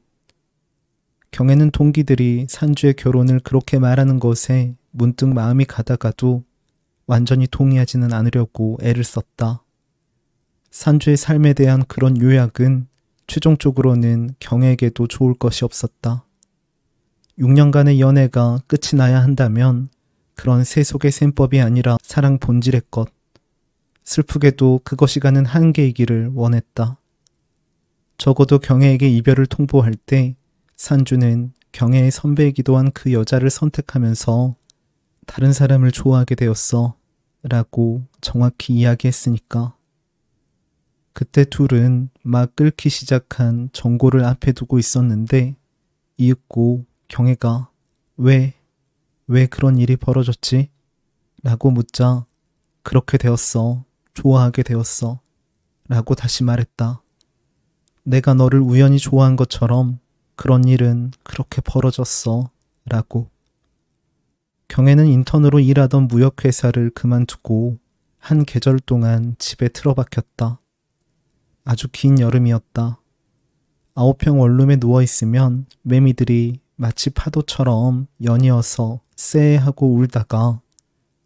경애는 동기들이 산주의 결혼을 그렇게 말하는 것에 문득 마음이 가다가도 완전히 동의하지는 않으려고 애를 썼다. 산주의 삶에 대한 그런 요약은 최종적으로는 경애에게도 좋을 것이 없었다. 6년간의 연애가 끝이 나야 한다면 그런 세속의 셈법이 아니라 사랑 본질의 것, 슬프게도 그것이 가는 한계이기를 원했다. 적어도 경애에게 이별을 통보할 때 산주는 경애의 선배이기도 한 그 여자를 선택하면서 다른 사람을 좋아하게 되었어 라고 정확히 이야기했으니까. 그때 둘은 막 끓기 시작한 전골을 앞에 두고 있었는데 이윽고 경애가 왜 그런 일이 벌어졌지? 라고 묻자 그렇게 되었어. 좋아하게 되었어. 라고 다시 말했다. 내가 너를 우연히 좋아한 것처럼 그런 일은 그렇게 벌어졌어. 라고. 경애는 인턴으로 일하던 무역회사를 그만두고 한 계절 동안 집에 틀어박혔다. 아주 긴 여름이었다. 9평 원룸에 누워있으면 매미들이 마치 파도처럼 연이어서 쎄하고 울다가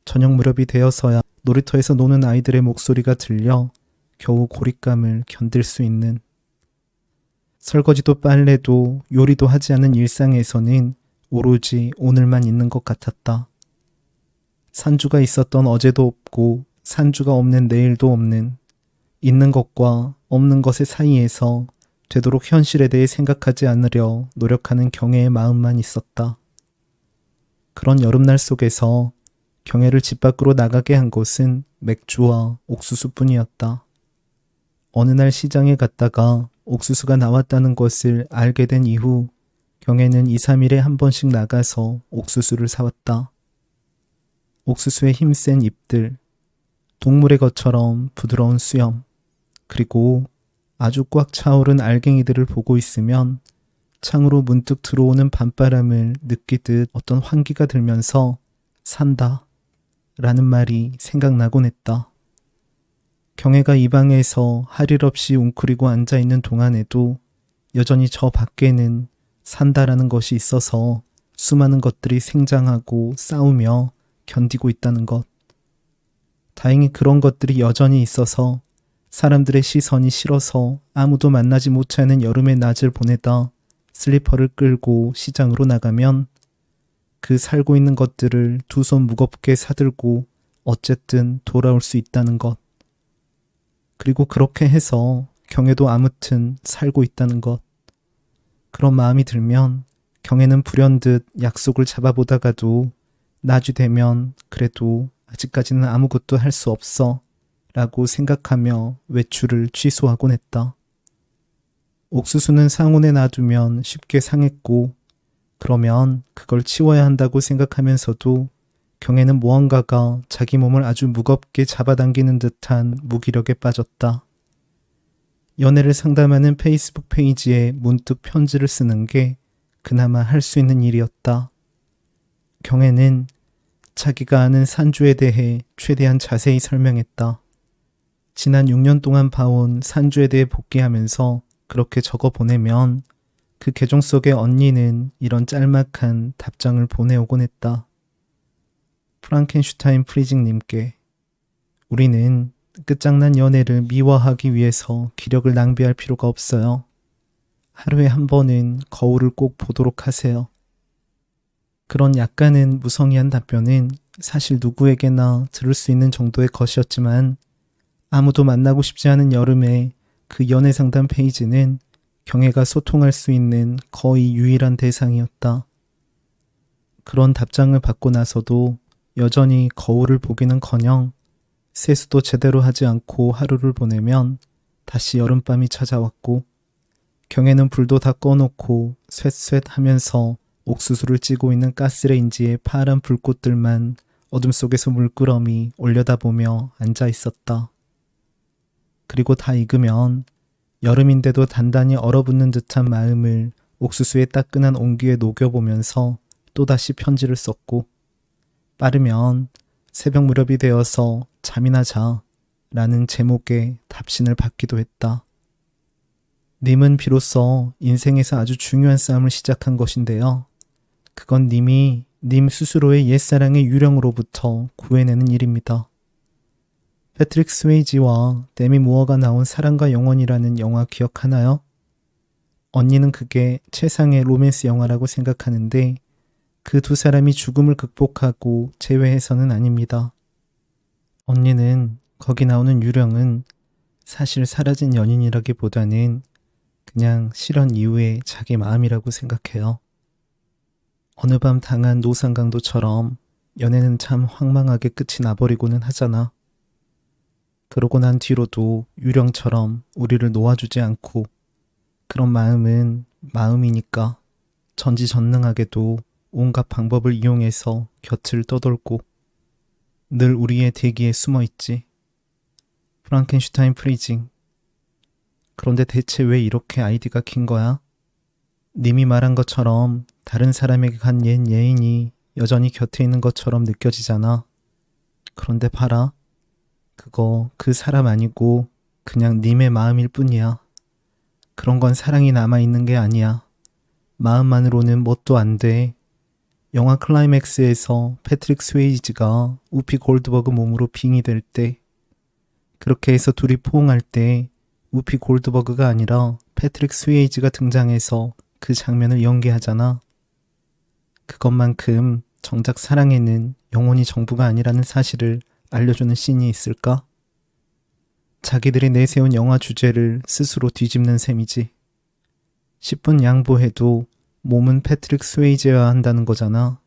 저녁 무렵이 되어서야 놀이터에서 노는 아이들의 목소리가 들려 겨우 고립감을 견딜 수 있는. 설거지도 빨래도 요리도 하지 않은 일상에서는 오로지 오늘만 있는 것 같았다. 산주가 있었던 어제도 없고 산주가 없는 내일도 없는, 있는 것과 없는 것의 사이에서 되도록 현실에 대해 생각하지 않으려 노력하는 경애의 마음만 있었다. 그런 여름날 속에서 경애를 집 밖으로 나가게 한 것은 맥주와 옥수수뿐이었다. 어느 날 시장에 갔다가 옥수수가 나왔다는 것을 알게 된 이후 경애는 2, 3일에 한 번씩 나가서 옥수수를 사왔다. 옥수수의 힘센 잎들, 동물의 것처럼 부드러운 수염, 그리고 아주 꽉 차오른 알갱이들을 보고 있으면 창으로 문득 들어오는 밤바람을 느끼듯 어떤 환기가 들면서 산다 라는 말이 생각나곤 했다. 경혜가 이 방에서 할 일 없이 웅크리고 앉아있는 동안에도 여전히 저 밖에는 산다라는 것이 있어서 수많은 것들이 생장하고 싸우며 견디고 있다는 것. 다행히 그런 것들이 여전히 있어서 사람들의 시선이 싫어서 아무도 만나지 못하는 여름의 낮을 보내다 슬리퍼를 끌고 시장으로 나가면 그 살고 있는 것들을 두 손 무겁게 사들고 어쨌든 돌아올 수 있다는 것. 그리고 그렇게 해서 경혜도 아무튼 살고 있다는 것. 그런 마음이 들면 경혜는 불현듯 약속을 잡아보다가도 낮이 되면 그래도 아직까지는 아무것도 할 수 없어 라고 생각하며 외출을 취소하곤 했다. 옥수수는 상온에 놔두면 쉽게 상했고 그러면 그걸 치워야 한다고 생각하면서도 경혜는 무언가가 자기 몸을 아주 무겁게 잡아당기는 듯한 무기력에 빠졌다. 연애를 상담하는 페이스북 페이지에 문득 편지를 쓰는 게 그나마 할 수 있는 일이었다. 경혜는 자기가 아는 산주에 대해 최대한 자세히 설명했다. 지난 6년 동안 봐온 산주에 대해 복귀하면서 그렇게 적어 보내면 그 계정 속에 언니는 이런 짤막한 답장을 보내오곤 했다. 프랑켄슈타인 프리징님께 우리는 끝장난 연애를 미화하기 위해서 기력을 낭비할 필요가 없어요. 하루에 한 번은 거울을 꼭 보도록 하세요. 그런 약간은 무성의한 답변은 사실 누구에게나 들을 수 있는 정도의 것이었지만 아무도 만나고 싶지 않은 여름에 그 연애 상담 페이지는 경혜가 소통할 수 있는 거의 유일한 대상이었다. 그런 답장을 받고 나서도 여전히 거울을 보기는커녕 세수도 제대로 하지 않고 하루를 보내면 다시 여름밤이 찾아왔고 경혜는 불도 다 꺼놓고 쇳쇳 하면서 옥수수를 찌고 있는 가스레인지의 파란 불꽃들만 어둠 속에서 물끄러미 올려다보며 앉아 있었다. 그리고 다 익으면 여름인데도 단단히 얼어붙는 듯한 마음을 옥수수의 따끈한 온기에 녹여보면서 또다시 편지를 썼고 빠르면 새벽 무렵이 되어서 잠이나 자 라는 제목의 답신을 받기도 했다. 님은 비로소 인생에서 아주 중요한 싸움을 시작한 것인데요. 그건 님이 님 스스로의 옛사랑의 유령으로부터 구해내는 일입니다. 패트릭 스웨이지와 데미 무어가 나온 사랑과 영원이라는 영화 기억하나요? 언니는 그게 최상의 로맨스 영화라고 생각하는데 그 두 사람이 죽음을 극복하고 재회해서는 아닙니다. 언니는 거기 나오는 유령은 사실 사라진 연인이라기보다는 그냥 실현 이후의 자기 마음이라고 생각해요. 어느 밤 당한 노상강도처럼 연애는 참 황망하게 끝이 나버리고는 하잖아. 그러고 난 뒤로도 유령처럼 우리를 놓아주지 않고 그런 마음은 마음이니까 전지전능하게도 온갖 방법을 이용해서 곁을 떠돌고 늘 우리의 대기에 숨어있지. 프랑켄슈타인 프리징. 그런데 대체 왜 이렇게 아이디가 긴 거야? 님이 말한 것처럼 다른 사람에게 간 옛 예인이 여전히 곁에 있는 것처럼 느껴지잖아. 그런데 봐라. 그거 그 사람 아니고 그냥 님의 마음일 뿐이야. 그런 건 사랑이 남아있는 게 아니야. 마음만으로는 뭣도 안 돼. 영화 클라이맥스에서 패트릭 스웨이지가 우피 골드버그 몸으로 빙이 될 때 그렇게 해서 둘이 포옹할 때 우피 골드버그가 아니라 패트릭 스웨이지가 등장해서 그 장면을 연기하잖아. 그것만큼 정작 사랑에는 영혼이 전부가 아니라는 사실을 알려주는 씬이 있을까? 자기들이 내세운 영화 주제를 스스로 뒤집는 셈이지. 10분 양보해도 몸은 패트릭 스웨이지여야 한다는 거잖아.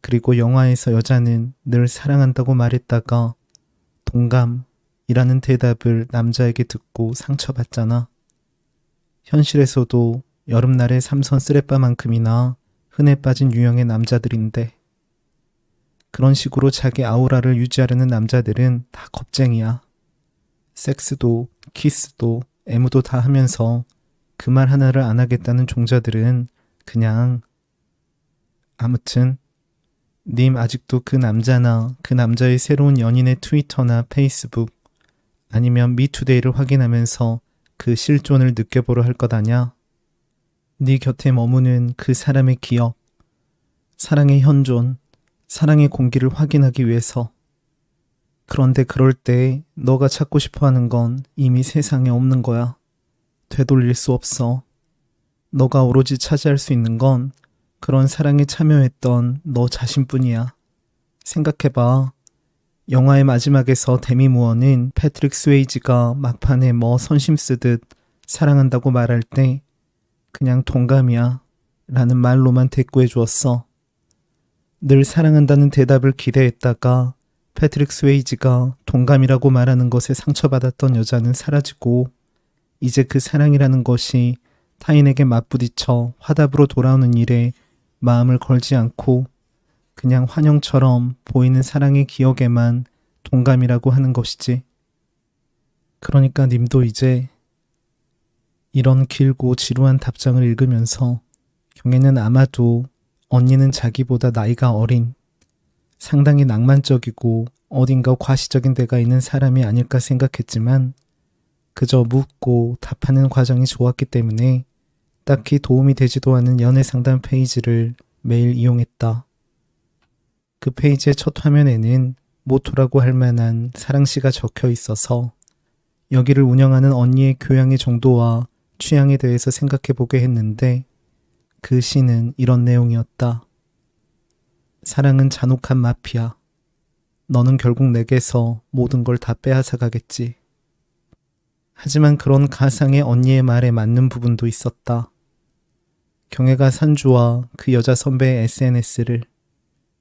그리고 영화에서 여자는 늘 사랑한다고 말했다가 동감이라는 대답을 남자에게 듣고 상처받잖아. 현실에서도 여름날의 삼선 쓰레빠만큼이나 흔해 빠진 유형의 남자들인데 그런 식으로 자기 아우라를 유지하려는 남자들은 다 겁쟁이야. 섹스도 키스도 애무도 다 하면서 그 말 하나를 안 하겠다는 종자들은 그냥 아무튼 님 아직도 그 남자나 그 남자의 새로운 연인의 트위터나 페이스북 아니면 미투데이를 확인하면서 그 실존을 느껴보려 할 것 아냐? 네 곁에 머무는 그 사람의 기억, 사랑의 현존, 사랑의 공기를 확인하기 위해서. 그런데 그럴 때 너가 찾고 싶어하는 건 이미 세상에 없는 거야. 되돌릴 수 없어. 너가 오로지 차지할 수 있는 건 그런 사랑에 참여했던 너 자신뿐이야. 생각해봐. 영화의 마지막에서 데미 무어는 패트릭 스웨이지가 막판에 뭐 선심 쓰듯 사랑한다고 말할 때 그냥 동감이야 라는 말로만 대꾸해 주었어. 늘 사랑한다는 대답을 기대했다가 패트릭 스웨이지가 동감이라고 말하는 것에 상처받았던 여자는 사라지고 이제 그 사랑이라는 것이 타인에게 맞부딪혀 화답으로 돌아오는 일에 마음을 걸지 않고 그냥 환영처럼 보이는 사랑의 기억에만 동감이라고 하는 것이지. 그러니까 님도 이제 이런 길고 지루한 답장을 읽으면서 경애는 아마도 언니는 자기보다 나이가 어린 상당히 낭만적이고 어딘가 과시적인 데가 있는 사람이 아닐까 생각했지만 그저 묻고 답하는 과정이 좋았기 때문에 딱히 도움이 되지도 않은 연애 상담 페이지를 매일 이용했다. 그 페이지의 첫 화면에는 모토라고 할 만한 사랑시가 적혀 있어서 여기를 운영하는 언니의 교양의 정도와 취향에 대해서 생각해 보게 했는데 그 시는 이런 내용이었다. 사랑은 잔혹한 마피아. 너는 결국 내게서 모든 걸 다 빼앗아 가겠지. 하지만 그런 가상의 언니의 말에 맞는 부분도 있었다. 경애가 산주와 그 여자 선배의 SNS를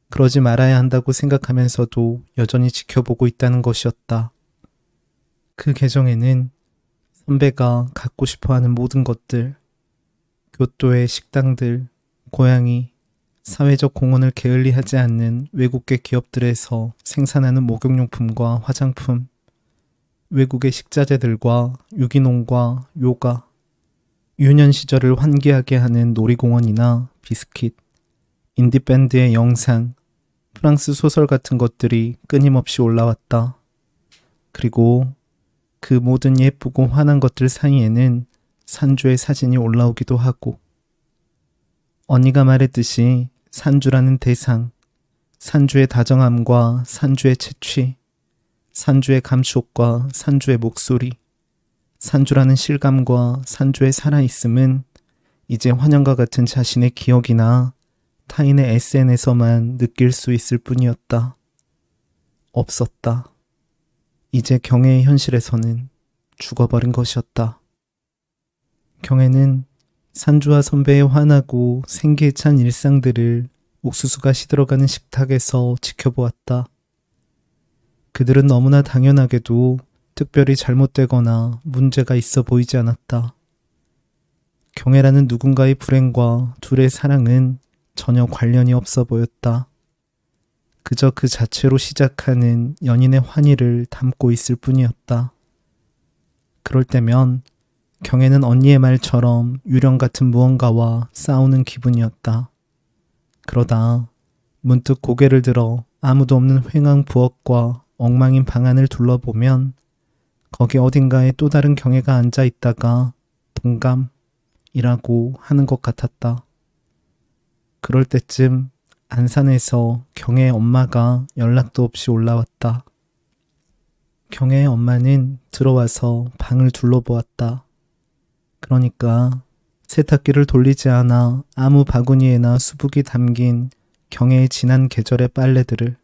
그러지 말아야 한다고 생각하면서도 여전히 지켜보고 있다는 것이었다. 그 계정에는 선배가 갖고 싶어하는 모든 것들, 교토의 식당들, 고양이, 사회적 공헌을 게을리하지 않는 외국계 기업들에서 생산하는 목욕용품과 화장품, 외국의 식자재들과 유기농과 요가, 유년 시절을 환기하게 하는 놀이공원이나 비스킷, 인디밴드의 영상, 프랑스 소설 같은 것들이 끊임없이 올라왔다. 그리고 그 모든 예쁘고 환한 것들 사이에는 산주의 사진이 올라오기도 하고 언니가 말했듯이 산주라는 대상, 산주의 다정함과 산주의 채취, 산주의 감촉과 산주의 목소리, 산주라는 실감과 산주의 살아있음은 이제 환영과 같은 자신의 기억이나 타인의 SNS에서만 느낄 수 있을 뿐이었다. 없었다. 이제 경애의 현실에서는 죽어버린 것이었다. 경애는 산주와 선배의 환하고 생기에 찬 일상들을 옥수수가 시들어가는 식탁에서 지켜보았다. 그들은 너무나 당연하게도 특별히 잘못되거나 문제가 있어 보이지 않았다. 경애라는 누군가의 불행과 둘의 사랑은 전혀 관련이 없어 보였다. 그저 그 자체로 시작하는 연인의 환희를 담고 있을 뿐이었다. 그럴 때면 경애는 언니의 말처럼 유령 같은 무언가와 싸우는 기분이었다. 그러다 문득 고개를 들어 아무도 없는 휑한 부엌과 엉망인 방 안을 둘러보면 거기 어딘가에 또 다른 경애가 앉아 있다가 동감이라고 하는 것 같았다. 그럴 때쯤 안산에서 경애의 엄마가 연락도 없이 올라왔다. 경애의 엄마는 들어와서 방을 둘러보았다. 그러니까 세탁기를 돌리지 않아 아무 바구니에나 수북이 담긴 경애의 지난 계절의 빨래들을,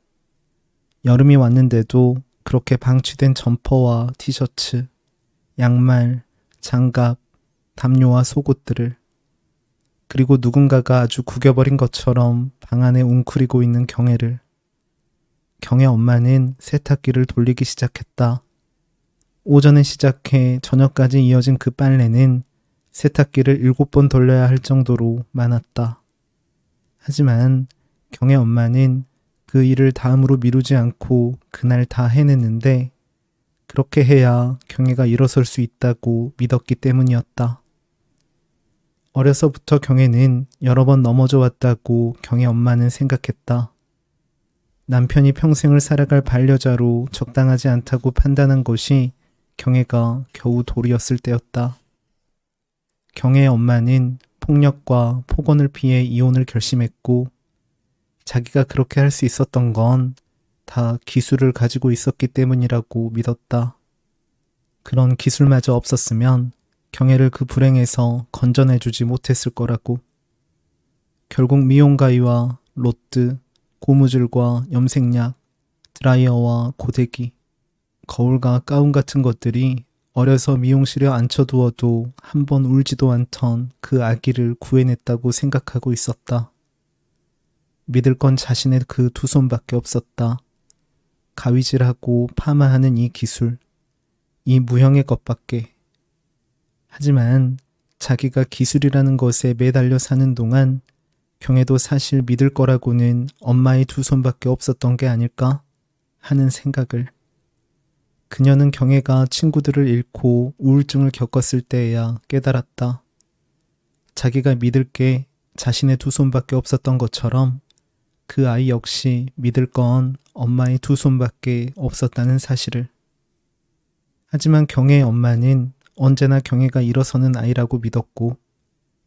여름이 왔는데도 그렇게 방치된 점퍼와 티셔츠, 양말, 장갑, 담요와 속옷들을, 그리고 누군가가 아주 구겨버린 것처럼 방 안에 웅크리고 있는 경애를. 경애 엄마는 세탁기를 돌리기 시작했다. 오전에 시작해 저녁까지 이어진 그 빨래는 세탁기를 7번 돌려야 할 정도로 많았다. 하지만 경애 엄마는 그 일을 다음으로 미루지 않고 그날 다 해냈는데 그렇게 해야 경애가 일어설 수 있다고 믿었기 때문이었다. 어려서부터 경애는 여러 번 넘어져 왔다고 경애 엄마는 생각했다. 남편이 평생을 살아갈 반려자로 적당하지 않다고 판단한 것이 경애가 겨우 돌이었을 때였다. 경애의 엄마는 폭력과 폭언을 피해 이혼을 결심했고 자기가 그렇게 할 수 있었던 건 다 기술을 가지고 있었기 때문이라고 믿었다. 그런 기술마저 없었으면 경애를 그 불행에서 건져내주지 못했을 거라고. 결국 미용가위와 로트, 고무줄과 염색약, 드라이어와 고데기, 거울과 가운 같은 것들이 어려서 미용실에 앉혀두어도 한 번 울지도 않던 그 아기를 구해냈다고 생각하고 있었다. 믿을 건 자신의 그 두 손밖에 없었다. 가위질하고 파마하는 이 기술, 이 무형의 것밖에. 하지만 자기가 기술이라는 것에 매달려 사는 동안 경애도 사실 믿을 거라고는 엄마의 두 손밖에 없었던 게 아닐까 하는 생각을. 그녀는 경애가 친구들을 잃고 우울증을 겪었을 때에야 깨달았다. 자기가 믿을 게 자신의 두 손밖에 없었던 것처럼 그 아이 역시 믿을 건 엄마의 두 손밖에 없었다는 사실을. 하지만 경애의 엄마는 언제나 경애가 일어서는 아이라고 믿었고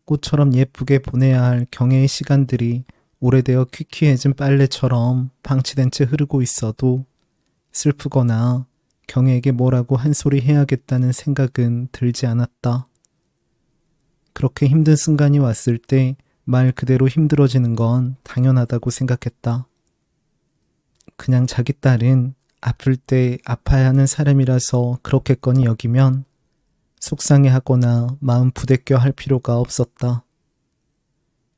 꽃처럼 예쁘게 보내야 할 경애의 시간들이 오래되어 퀴퀴해진 빨래처럼 방치된 채 흐르고 있어도 슬프거나 경애에게 뭐라고 한 소리 해야겠다는 생각은 들지 않았다. 그렇게 힘든 순간이 왔을 때 말 그대로 힘들어지는 건 당연하다고 생각했다. 그냥 자기 딸은 아플 때 아파야 하는 사람이라서 그렇겠거니 여기면 속상해하거나 마음 부대껴 할 필요가 없었다.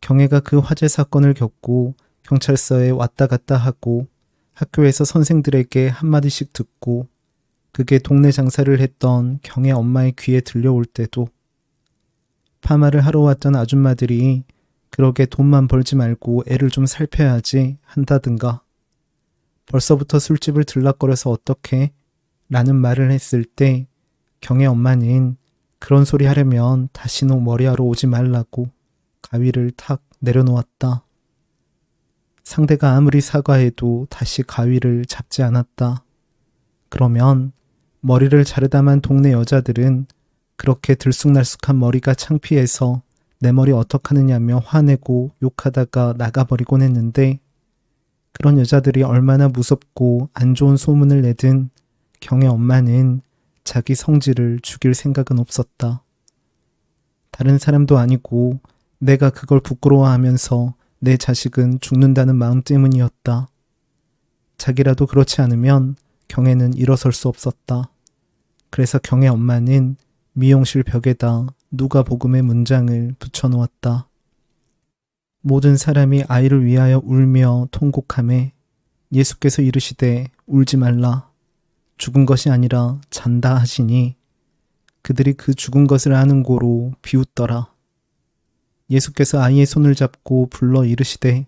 경애가 그 화재 사건을 겪고 경찰서에 왔다 갔다 하고 학교에서 선생들에게 한마디씩 듣고 그게 동네 장사를 했던 경애 엄마의 귀에 들려올 때도 파마를 하러 왔던 아줌마들이 그러게 돈만 벌지 말고 애를 좀 살펴야지 한다든가 벌써부터 술집을 들락거려서 어떡해? 라는 말을 했을 때 경애 엄마는 그런 소리 하려면 다시는 머리하러 오지 말라고 가위를 탁 내려놓았다. 상대가 아무리 사과해도 다시 가위를 잡지 않았다. 그러면 머리를 자르다만 동네 여자들은 그렇게 들쑥날쑥한 머리가 창피해서 내 머리 어떡하느냐며 화내고 욕하다가 나가버리곤 했는데 그런 여자들이 얼마나 무섭고 안 좋은 소문을 내든 경애 엄마는 자기 성질을 죽일 생각은 없었다. 다른 사람도 아니고 내가 그걸 부끄러워하면서 내 자식은 죽는다는 마음 때문이었다. 자기라도 그렇지 않으면 경애는 일어설 수 없었다. 그래서 경애 엄마는 미용실 벽에다 누가복음의 문장을 붙여놓았다. 모든 사람이 아이를 위하여 울며 통곡하매 예수께서 이르시되 울지 말라. 죽은 것이 아니라 잔다 하시니 그들이 그 죽은 것을 아는 고로 비웃더라. 예수께서 아이의 손을 잡고 불러 이르시되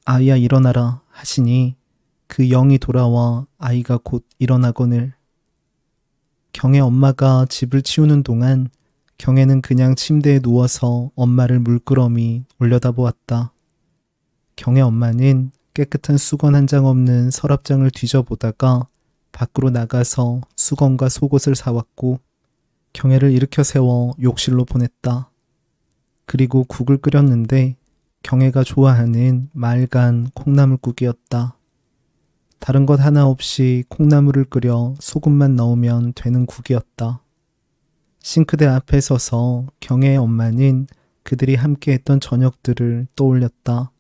아이야 일어나라 하시니 그 영이 돌아와 아이가 곧 일어나거늘. 경애 엄마가 집을 치우는 동안 경애는 그냥 침대에 누워서 엄마를 물끄러미 올려다보았다. 경애 엄마는 깨끗한 수건 한 장 없는 서랍장을 뒤져보다가 밖으로 나가서 수건과 속옷을 사왔고 경애를 일으켜 세워 욕실로 보냈다. 그리고 국을 끓였는데 경애가 좋아하는 맑은 콩나물국이었다. 다른 것 하나 없이 콩나물을 끓여 소금만 넣으면 되는 국이었다. 싱크대 앞에 서서 경애의 엄마는 그들이 함께했던 저녁들을 떠올렸다.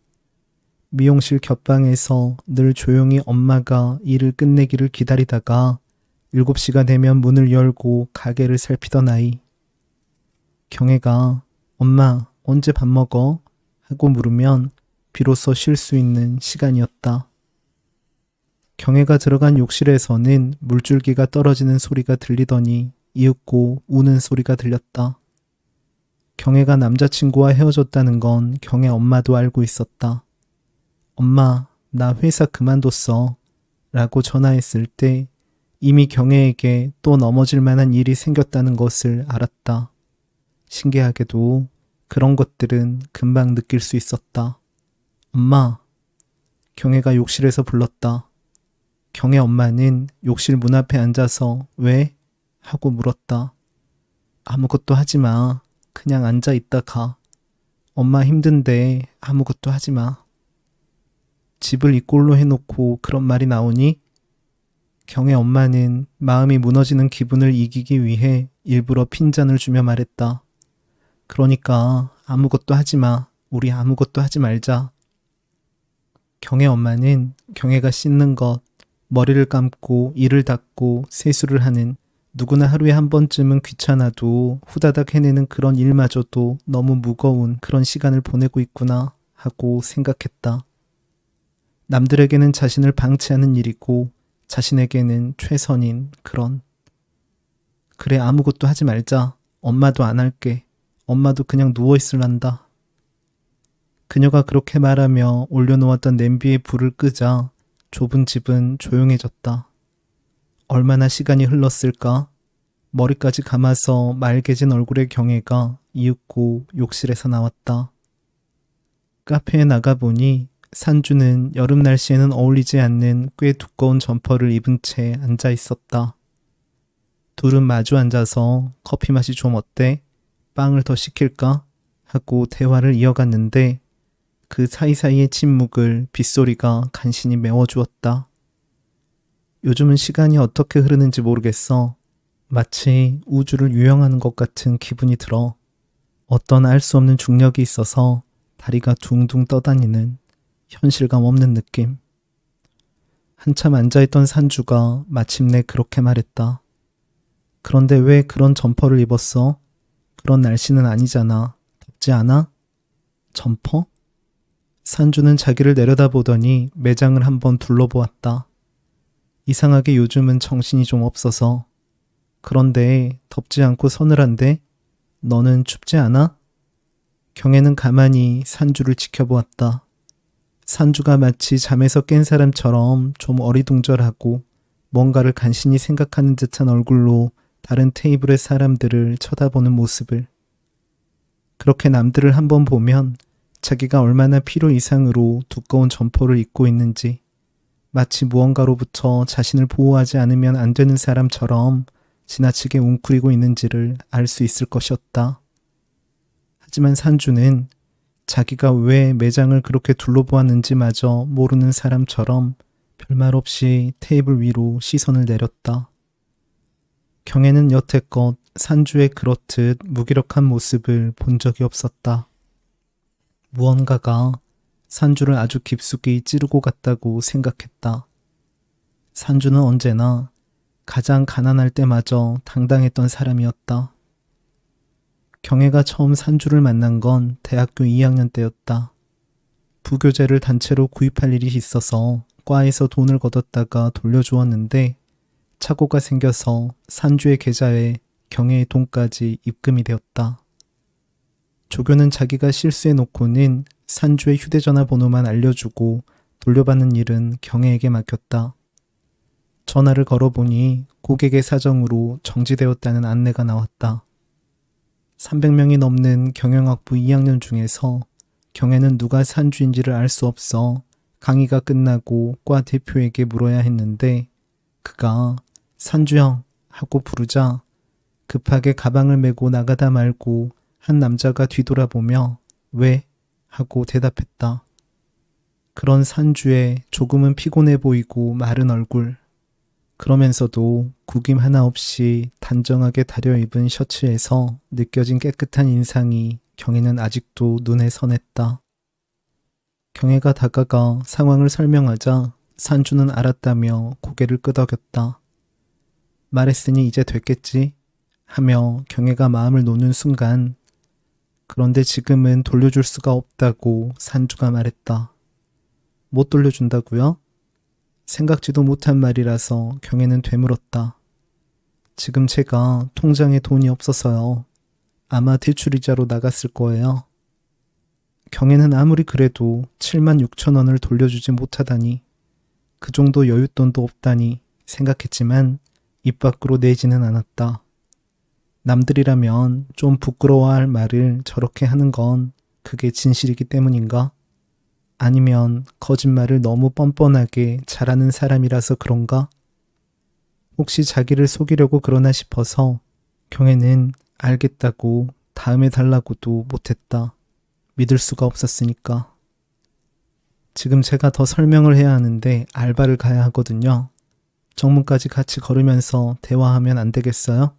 미용실 곁방에서 늘 조용히 엄마가 일을 끝내기를 기다리다가 7시가 되면 문을 열고 가게를 살피던 아이. 경애가 엄마 언제 밥 먹어? 하고 물으면 비로소 쉴 수 있는 시간이었다. 경애가 들어간 욕실에서는 물줄기가 떨어지는 소리가 들리더니 이윽고 우는 소리가 들렸다. 경애가 남자친구와 헤어졌다는 건 경애 엄마도 알고 있었다. 엄마, 나 회사 그만뒀어. 라고 전화했을 때 이미 경혜에게 또 넘어질 만한 일이 생겼다는 것을 알았다. 신기하게도 그런 것들은 금방 느낄 수 있었다. 엄마, 경혜가 욕실에서 불렀다. 경혜 엄마는 욕실 문 앞에 앉아서 왜? 하고 물었다. 아무것도 하지 마. 그냥 앉아 있다 가. 엄마 힘든데 아무것도 하지 마. 집을 이 꼴로 해놓고 그런 말이 나오니? 경혜 엄마는 마음이 무너지는 기분을 이기기 위해 일부러 핀잔을 주며 말했다. 그러니까 아무것도 하지 마. 우리 아무것도 하지 말자. 경혜 엄마는 경혜가 씻는 것, 머리를 감고 이를 닦고 세수를 하는 누구나 하루에 한 번쯤은 귀찮아도 후다닥 해내는 그런 일마저도 너무 무거운 그런 시간을 보내고 있구나 하고 생각했다. 남들에게는 자신을 방치하는 일이고 자신에게는 최선인 그런. 그래 아무것도 하지 말자. 엄마도 안 할게. 엄마도 그냥 누워있을란다. 그녀가 그렇게 말하며 올려놓았던 냄비에 불을 끄자 좁은 집은 조용해졌다. 얼마나 시간이 흘렀을까? 머리까지 감아서 맑게진 얼굴의 경혜가 이윽고 욕실에서 나왔다. 카페에 나가보니 산주는 여름 날씨에는 어울리지 않는 꽤 두꺼운 점퍼를 입은 채 앉아 있었다. 둘은 마주 앉아서 커피 맛이 좀 어때? 빵을 더 시킬까? 하고 대화를 이어갔는데 그 사이사이의 침묵을 빗소리가 간신히 메워주었다. 요즘은 시간이 어떻게 흐르는지 모르겠어. 마치 우주를 유영하는 것 같은 기분이 들어. 어떤 알 수 없는 중력이 있어서 다리가 둥둥 떠다니는 현실감 없는 느낌. 한참 앉아있던 산주가 마침내 그렇게 말했다. 그런데 왜 그런 점퍼를 입었어? 그런 날씨는 아니잖아. 덥지 않아? 점퍼? 산주는 자기를 내려다보더니 매장을 한번 둘러보았다. 이상하게 요즘은 정신이 좀 없어서. 그런데 덥지 않고 서늘한데 너는 춥지 않아? 경혜는 가만히 산주를 지켜보았다. 산주가 마치 잠에서 깬 사람처럼 좀 어리둥절하고 뭔가를 간신히 생각하는 듯한 얼굴로 다른 테이블의 사람들을 쳐다보는 모습을. 그렇게 남들을 한번 보면 자기가 얼마나 필요 이상으로 두꺼운 점퍼를 입고 있는지 마치 무언가로부터 자신을 보호하지 않으면 안 되는 사람처럼 지나치게 웅크리고 있는지를 알 수 있을 것이었다. 하지만 산주는 자기가 왜 매장을 그렇게 둘러보았는지마저 모르는 사람처럼 별말 없이 테이블 위로 시선을 내렸다. 경혜는 여태껏 산주의 그렇듯 무기력한 모습을 본 적이 없었다. 무언가가 산주를 아주 깊숙이 찌르고 갔다고 생각했다. 산주는 언제나 가장 가난할 때마저 당당했던 사람이었다. 경혜가 처음 산주를 만난 건 대학교 2학년 때였다. 부교재를 단체로 구입할 일이 있어서 과에서 돈을 걷었다가 돌려주었는데 착오가 생겨서 산주의 계좌에 경혜의 돈까지 입금이 되었다. 조교는 자기가 실수해놓고는 산주의 휴대전화 번호만 알려주고 돌려받는 일은 경혜에게 맡겼다. 전화를 걸어보니 고객의 사정으로 정지되었다는 안내가 나왔다. 300명이 넘는 경영학부 2학년 중에서 경혜는 누가 산주인지를 알 수 없어 강의가 끝나고 과 대표에게 물어야 했는데 그가 산주형 하고 부르자 급하게 가방을 메고 나가다 말고 한 남자가 뒤돌아보며 왜? 하고 대답했다. 그런 산주의 조금은 피곤해 보이고 마른 얼굴, 그러면서도 구김 하나 없이 단정하게 다려입은 셔츠에서 느껴진 깨끗한 인상이 경혜는 아직도 눈에 선했다. 경혜가 다가가 상황을 설명하자 산주는 알았다며 고개를 끄덕였다. 말했으니 이제 됐겠지? 하며 경혜가 마음을 놓는 순간 그런데 지금은 돌려줄 수가 없다고 산주가 말했다. 못 돌려준다고요? 생각지도 못한 말이라서 경혜는 되물었다. 지금 제가 통장에 돈이 없어서요. 아마 대출이자로 나갔을 거예요. 경혜는 아무리 그래도 7만 6천 원을 돌려주지 못하다니 그 정도 여윳돈도 없다니 생각했지만 입 밖으로 내지는 않았다. 남들이라면 좀 부끄러워할 말을 저렇게 하는 건 그게 진실이기 때문인가? 아니면 거짓말을 너무 뻔뻔하게 잘하는 사람이라서 그런가? 혹시 자기를 속이려고 그러나 싶어서 경혜는 알겠다고 다음에 달라고도 못했다. 믿을 수가 없었으니까. 지금 제가 더 설명을 해야 하는데 알바를 가야 하거든요. 정문까지 같이 걸으면서 대화하면 안 되겠어요?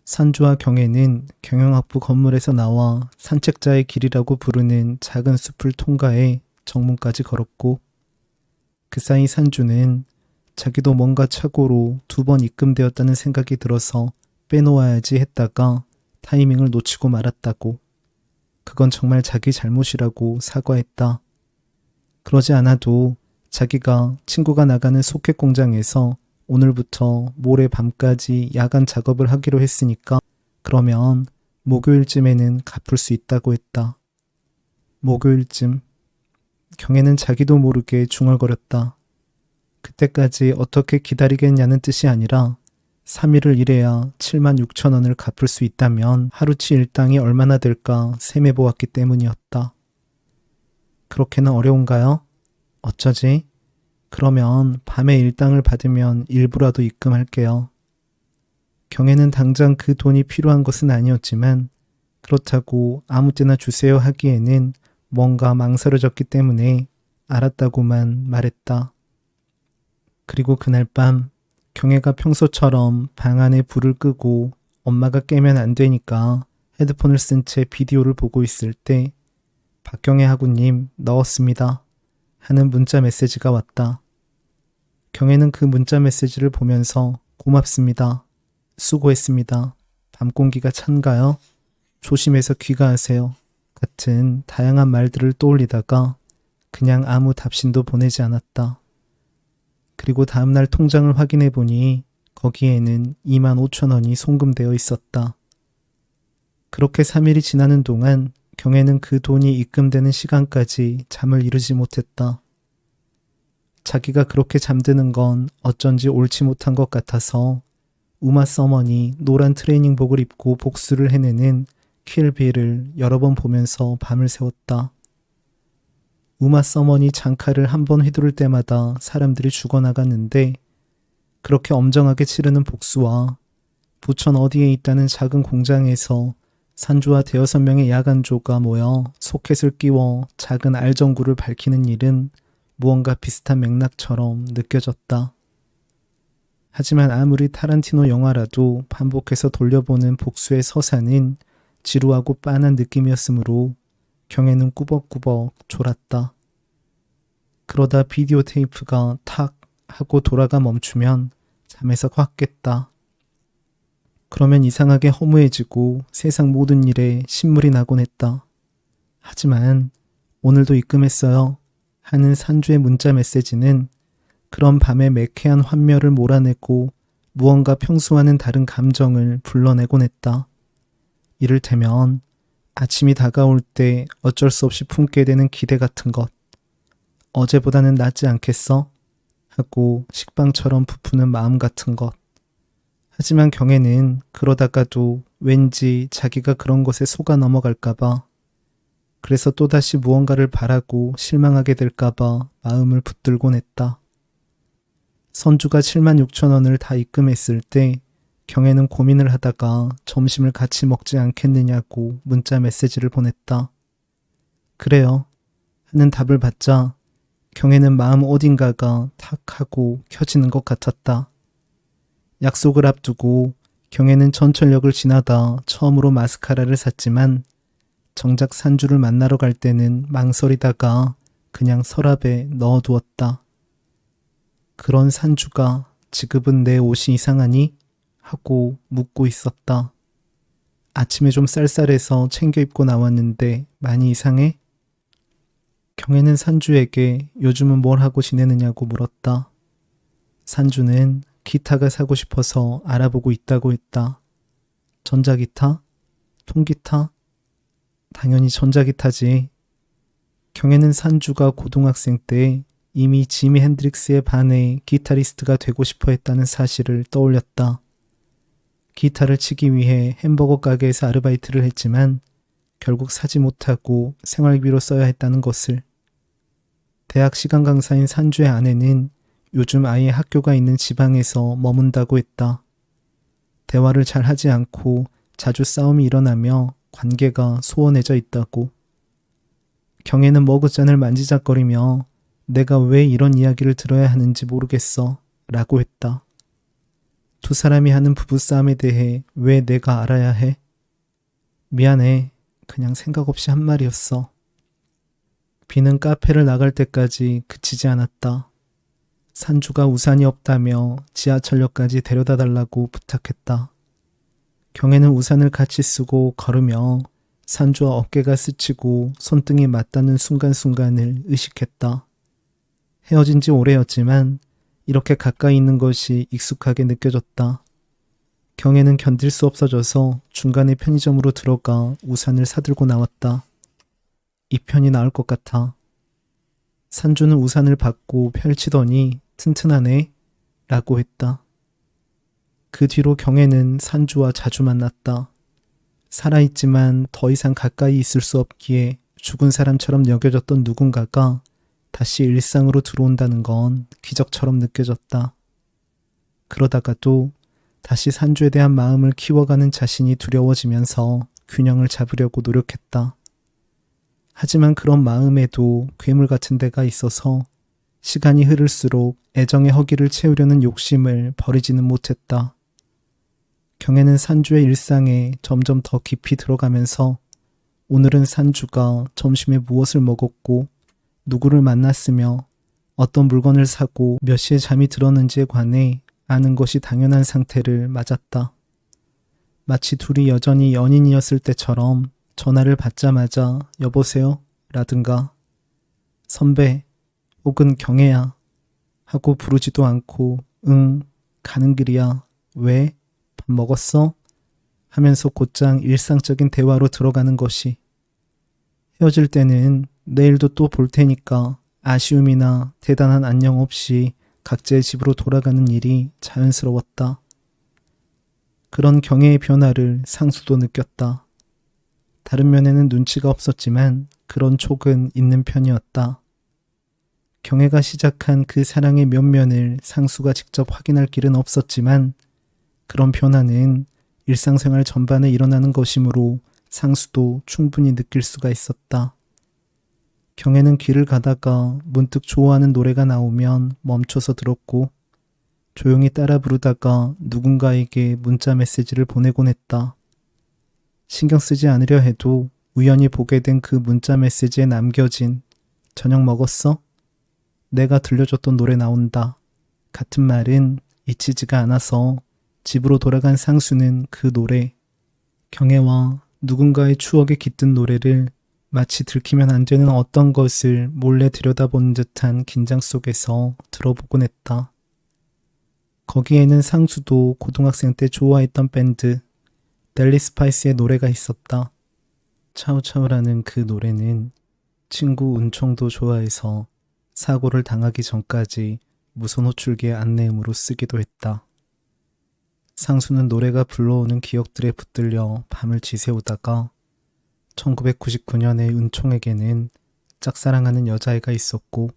산주와 경혜는 경영학부 건물에서 나와 산책자의 길이라고 부르는 작은 숲을 통과해 정문까지 걸었고, 그 사이 산주는 자기도 뭔가 착오로 2번 입금되었다는 생각이 들어서 빼놓아야지 했다가 타이밍을 놓치고 말았다고. 그건 정말 자기 잘못이라고 사과했다. 그러지 않아도 자기가 친구가 나가는 소켓 공장에서 오늘부터 모레 밤까지 야간 작업을 하기로 했으니까 그러면 목요일쯤에는 갚을 수 있다고 했다. 목요일쯤. 경혜는 자기도 모르게 중얼거렸다. 그때까지 어떻게 기다리겠냐는 뜻이 아니라 3일을 일해야 76,000원을 갚을 수 있다면 하루치 일당이 얼마나 될까 셈해보았기 때문이었다. 그렇게는 어려운가요? 어쩌지? 그러면 밤에 일당을 받으면 일부라도 입금할게요. 경혜는 당장 그 돈이 필요한 것은 아니었지만 그렇다고 아무 때나 주세요 하기에는 뭔가 망설여졌기 때문에 알았다고만 말했다. 그리고 그날 밤 경혜가 평소처럼 방 안에 불을 끄고 엄마가 깨면 안 되니까 헤드폰을 쓴 채 비디오를 보고 있을 때 박경혜 하구님 넣었습니다 하는 문자 메시지가 왔다. 경혜는 그 문자 메시지를 보면서 고맙습니다. 수고했습니다. 밤 공기가 찬가요? 조심해서 귀가하세요. 같은 다양한 말들을 떠올리다가 그냥 아무 답신도 보내지 않았다. 그리고 다음날 통장을 확인해 보니 거기에는 25,000원이 송금되어 있었다. 그렇게 3일이 지나는 동안 경혜는 그 돈이 입금되는 시간까지 잠을 이루지 못했다. 자기가 그렇게 잠드는 건 어쩐지 옳지 못한 것 같아서 우마 서머니 노란 트레이닝복을 입고 복수를 해내는 킬빌을 여러 번 보면서 밤을 새웠다. 우마 서머니 장칼을 한 번 휘두를 때마다 사람들이 죽어나갔는데 그렇게 엄정하게 치르는 복수와 부천 어디에 있다는 작은 공장에서 산주와 5-6명의 야간조가 모여 소켓을 끼워 작은 알전구를 밝히는 일은 무언가 비슷한 맥락처럼 느껴졌다. 하지만 아무리 타란티노 영화라도 반복해서 돌려보는 복수의 서사는 지루하고 빤한 느낌이었으므로 경혜는 꾸벅꾸벅 졸았다. 그러다 비디오 테이프가 탁 하고 돌아가 멈추면 잠에서 확 깼다. 그러면 이상하게 허무해지고 세상 모든 일에 신물이 나곤 했다. 하지만 오늘도 입금했어요 하는 산주의 문자 메시지는 그런 밤의 매캐한 환멸을 몰아내고 무언가 평소와는 다른 감정을 불러내곤 했다. 이를테면 아침이 다가올 때 어쩔 수 없이 품게 되는 기대 같은 것. 어제보다는 낫지 않겠어? 하고 식빵처럼 부푸는 마음 같은 것. 하지만 경혜는 그러다가도 왠지 자기가 그런 것에 속아 넘어갈까봐, 그래서 또다시 무언가를 바라고 실망하게 될까봐 마음을 붙들곤 했다. 선주가 76,000원을 다 입금했을 때 경혜는 고민을 하다가 점심을 같이 먹지 않겠느냐고 문자 메시지를 보냈다. 그래요 하는 답을 받자 경혜는 마음 어딘가가 탁 하고 켜지는 것 같았다. 약속을 앞두고 경혜는 전철역을 지나다 처음으로 마스카라를 샀지만 정작 산주를 만나러 갈 때는 망설이다가 그냥 서랍에 넣어두었다. 그런 산주가 지금은 내 옷이 이상하니? 하고 묻고 있었다. 아침에 좀 쌀쌀해서 챙겨 입고 나왔는데 많이 이상해? 경혜는 산주에게 요즘은 뭘 하고 지내느냐고 물었다. 산주는 기타가 사고 싶어서 알아보고 있다고 했다. 전자기타? 통기타? 당연히 전자기타지. 경혜는 산주가 고등학생 때 이미 지미 핸드릭스에 반해 기타리스트가 되고 싶어 했다는 사실을 떠올렸다. 기타를 치기 위해 햄버거 가게에서 아르바이트를 했지만 결국 사지 못하고 생활비로 써야 했다는 것을. 대학 시간 강사인 산주의 아내는 요즘 아이의 학교가 있는 지방에서 머문다고 했다. 대화를 잘 하지 않고 자주 싸움이 일어나며 관계가 소원해져 있다고. 경애는 머그잔을 만지작거리며 내가 왜 이런 이야기를 들어야 하는지 모르겠어 라고 했다. 두 사람이 하는 부부싸움에 대해 왜 내가 알아야 해? 미안해. 그냥 생각 없이 한 말이었어. 비는 카페를 나갈 때까지 그치지 않았다. 산주가 우산이 없다며 지하철역까지 데려다 달라고 부탁했다. 경애는 우산을 같이 쓰고 걸으며 산주와 어깨가 스치고 손등이 맞닿는 순간순간을 의식했다. 헤어진 지 오래였지만 이렇게 가까이 있는 것이 익숙하게 느껴졌다. 경애는 견딜 수 없어져서 중간에 편의점으로 들어가 우산을 사들고 나왔다. 이 편이 나을 것 같아. 산주는 우산을 받고 펼치더니 튼튼하네 라고 했다. 그 뒤로 경애는 산주와 자주 만났다. 살아있지만 더 이상 가까이 있을 수 없기에 죽은 사람처럼 여겨졌던 누군가가 다시 일상으로 들어온다는 건 기적처럼 느껴졌다. 그러다가도 다시 산주에 대한 마음을 키워가는 자신이 두려워지면서 균형을 잡으려고 노력했다. 하지만 그런 마음에도 괴물 같은 데가 있어서 시간이 흐를수록 애정의 허기를 채우려는 욕심을 버리지는 못했다. 경애는 산주의 일상에 점점 더 깊이 들어가면서 오늘은 산주가 점심에 무엇을 먹었고 누구를 만났으며 어떤 물건을 사고 몇 시에 잠이 들었는지에 관해 아는 것이 당연한 상태를 맞았다. 마치 둘이 여전히 연인이었을 때처럼 전화를 받자마자 여보세요? 라든가 선배 혹은 경애야 하고 부르지도 않고 응 가는 길이야 왜? 밥 먹었어? 하면서 곧장 일상적인 대화로 들어가는 것이. 헤어질 때는 내일도 또 볼 테니까 아쉬움이나 대단한 안녕 없이 각자의 집으로 돌아가는 일이 자연스러웠다. 그런 경애의 변화를 상수도 느꼈다. 다른 면에는 눈치가 없었지만 그런 촉은 있는 편이었다. 경애가 시작한 그 사랑의 면면을 상수가 직접 확인할 길은 없었지만 그런 변화는 일상생활 전반에 일어나는 것이므로 상수도 충분히 느낄 수가 있었다. 경애는 길을 가다가 문득 좋아하는 노래가 나오면 멈춰서 들었고 조용히 따라 부르다가 누군가에게 문자 메시지를 보내곤 했다. 신경 쓰지 않으려 해도 우연히 보게 된 그 문자 메시지에 남겨진 저녁 먹었어? 내가 들려줬던 노래 나온다. 같은 말은 잊히지가 않아서 집으로 돌아간 상수는 그 노래, 경애와 누군가의 추억에 깃든 노래를 마치 들키면 안 되는 어떤 것을 몰래 들여다보는 듯한 긴장 속에서 들어보곤 했다. 거기에는 상수도 고등학생 때 좋아했던 밴드 델리 스파이스의 노래가 있었다. 차우차우라는 그 노래는 친구 은총도 좋아해서 사고를 당하기 전까지 무선 호출기의 안내음으로 쓰기도 했다. 상수는 노래가 불러오는 기억들에 붙들려 밤을 지새우다가 1999년에 은총에게는 짝사랑하는 여자애가 있었고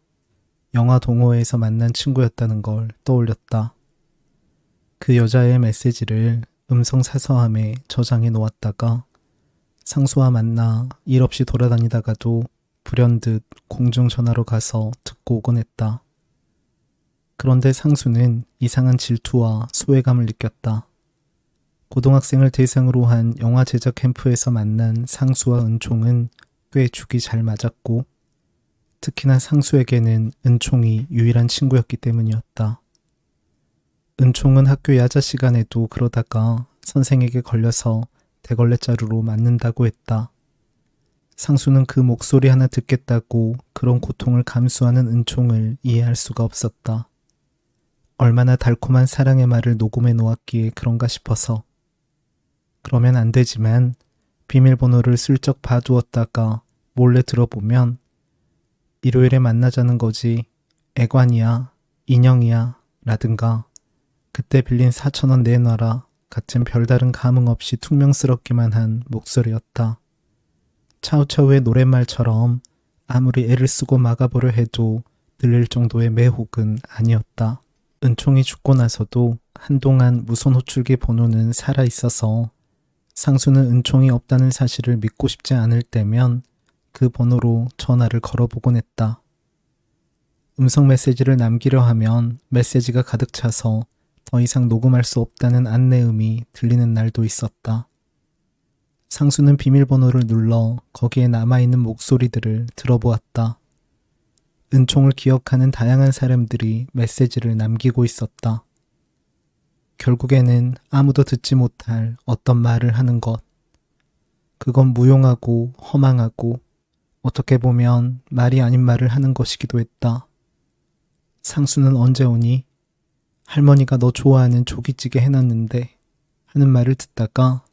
영화 동호회에서 만난 친구였다는 걸 떠올렸다. 그 여자애의 메시지를 음성 사서함에 저장해 놓았다가 상수와 만나 일 없이 돌아다니다가도 불현듯 공중전화로 가서 듣고 오곤 했다. 그런데 상수는 이상한 질투와 소외감을 느꼈다. 고등학생을 대상으로 한 영화 제작 캠프에서 만난 상수와 은총은 꽤 죽이 잘 맞았고 특히나 상수에게는 은총이 유일한 친구였기 때문이었다. 은총은 학교 야자 시간에도 그러다가 선생에게 걸려서 대걸레자루로 맞는다고 했다. 상수는 그 목소리 하나 듣겠다고 그런 고통을 감수하는 은총을 이해할 수가 없었다. 얼마나 달콤한 사랑의 말을 녹음해 놓았기에 그런가 싶어서. 그러면 안 되지만 비밀번호를 슬쩍 봐두었다가 몰래 들어보면 일요일에 만나자는 거지 애관이야, 인형이야 라든가 그때 빌린 4,000원 내놔라 같은 별다른 감흥 없이 퉁명스럽기만 한 목소리였다. 차우차우의 노랫말처럼 아무리 애를 쓰고 막아보려 해도 들릴 정도의 매혹은 아니었다. 은총이 죽고 나서도 한동안 무선호출기 번호는 살아있어서 상수는 은총이 없다는 사실을 믿고 싶지 않을 때면 그 번호로 전화를 걸어보곤 했다. 음성 메시지를 남기려 하면 메시지가 가득 차서 더 이상 녹음할 수 없다는 안내음이 들리는 날도 있었다. 상수는 비밀번호를 눌러 거기에 남아있는 목소리들을 들어보았다. 은총을 기억하는 다양한 사람들이 메시지를 남기고 있었다. 결국에는 아무도 듣지 못할 어떤 말을 하는 것. 그건 무용하고 허망하고 어떻게 보면 말이 아닌 말을 하는 것이기도 했다. 상수는 언제 오니? 할머니가 너 좋아하는 조기찌개 해놨는데 하는 말을 듣다가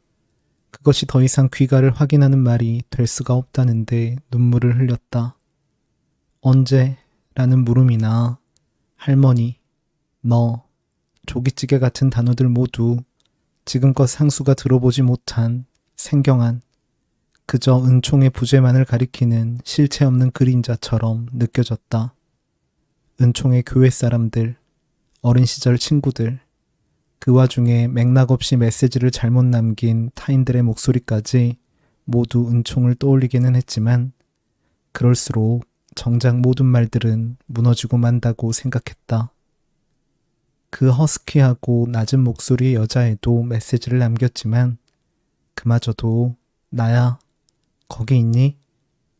그것이 더 이상 귀가를 확인하는 말이 될 수가 없다는데 눈물을 흘렸다. 언제? 라는 물음이나 할머니, 너, 조기찌개 같은 단어들 모두 지금껏 상수가 들어보지 못한 생경한 그저 은총의 부재만을 가리키는 실체 없는 그림자처럼 느껴졌다. 은총의 교회 사람들, 어린 시절 친구들, 그 와중에 맥락 없이 메시지를 잘못 남긴 타인들의 목소리까지 모두 은총을 떠올리기는 했지만 그럴수록 정작 모든 말들은 무너지고 만다고 생각했다. 그 허스키하고 낮은 목소리의 여자애도 메시지를 남겼지만 그마저도 나야, 거기 있니?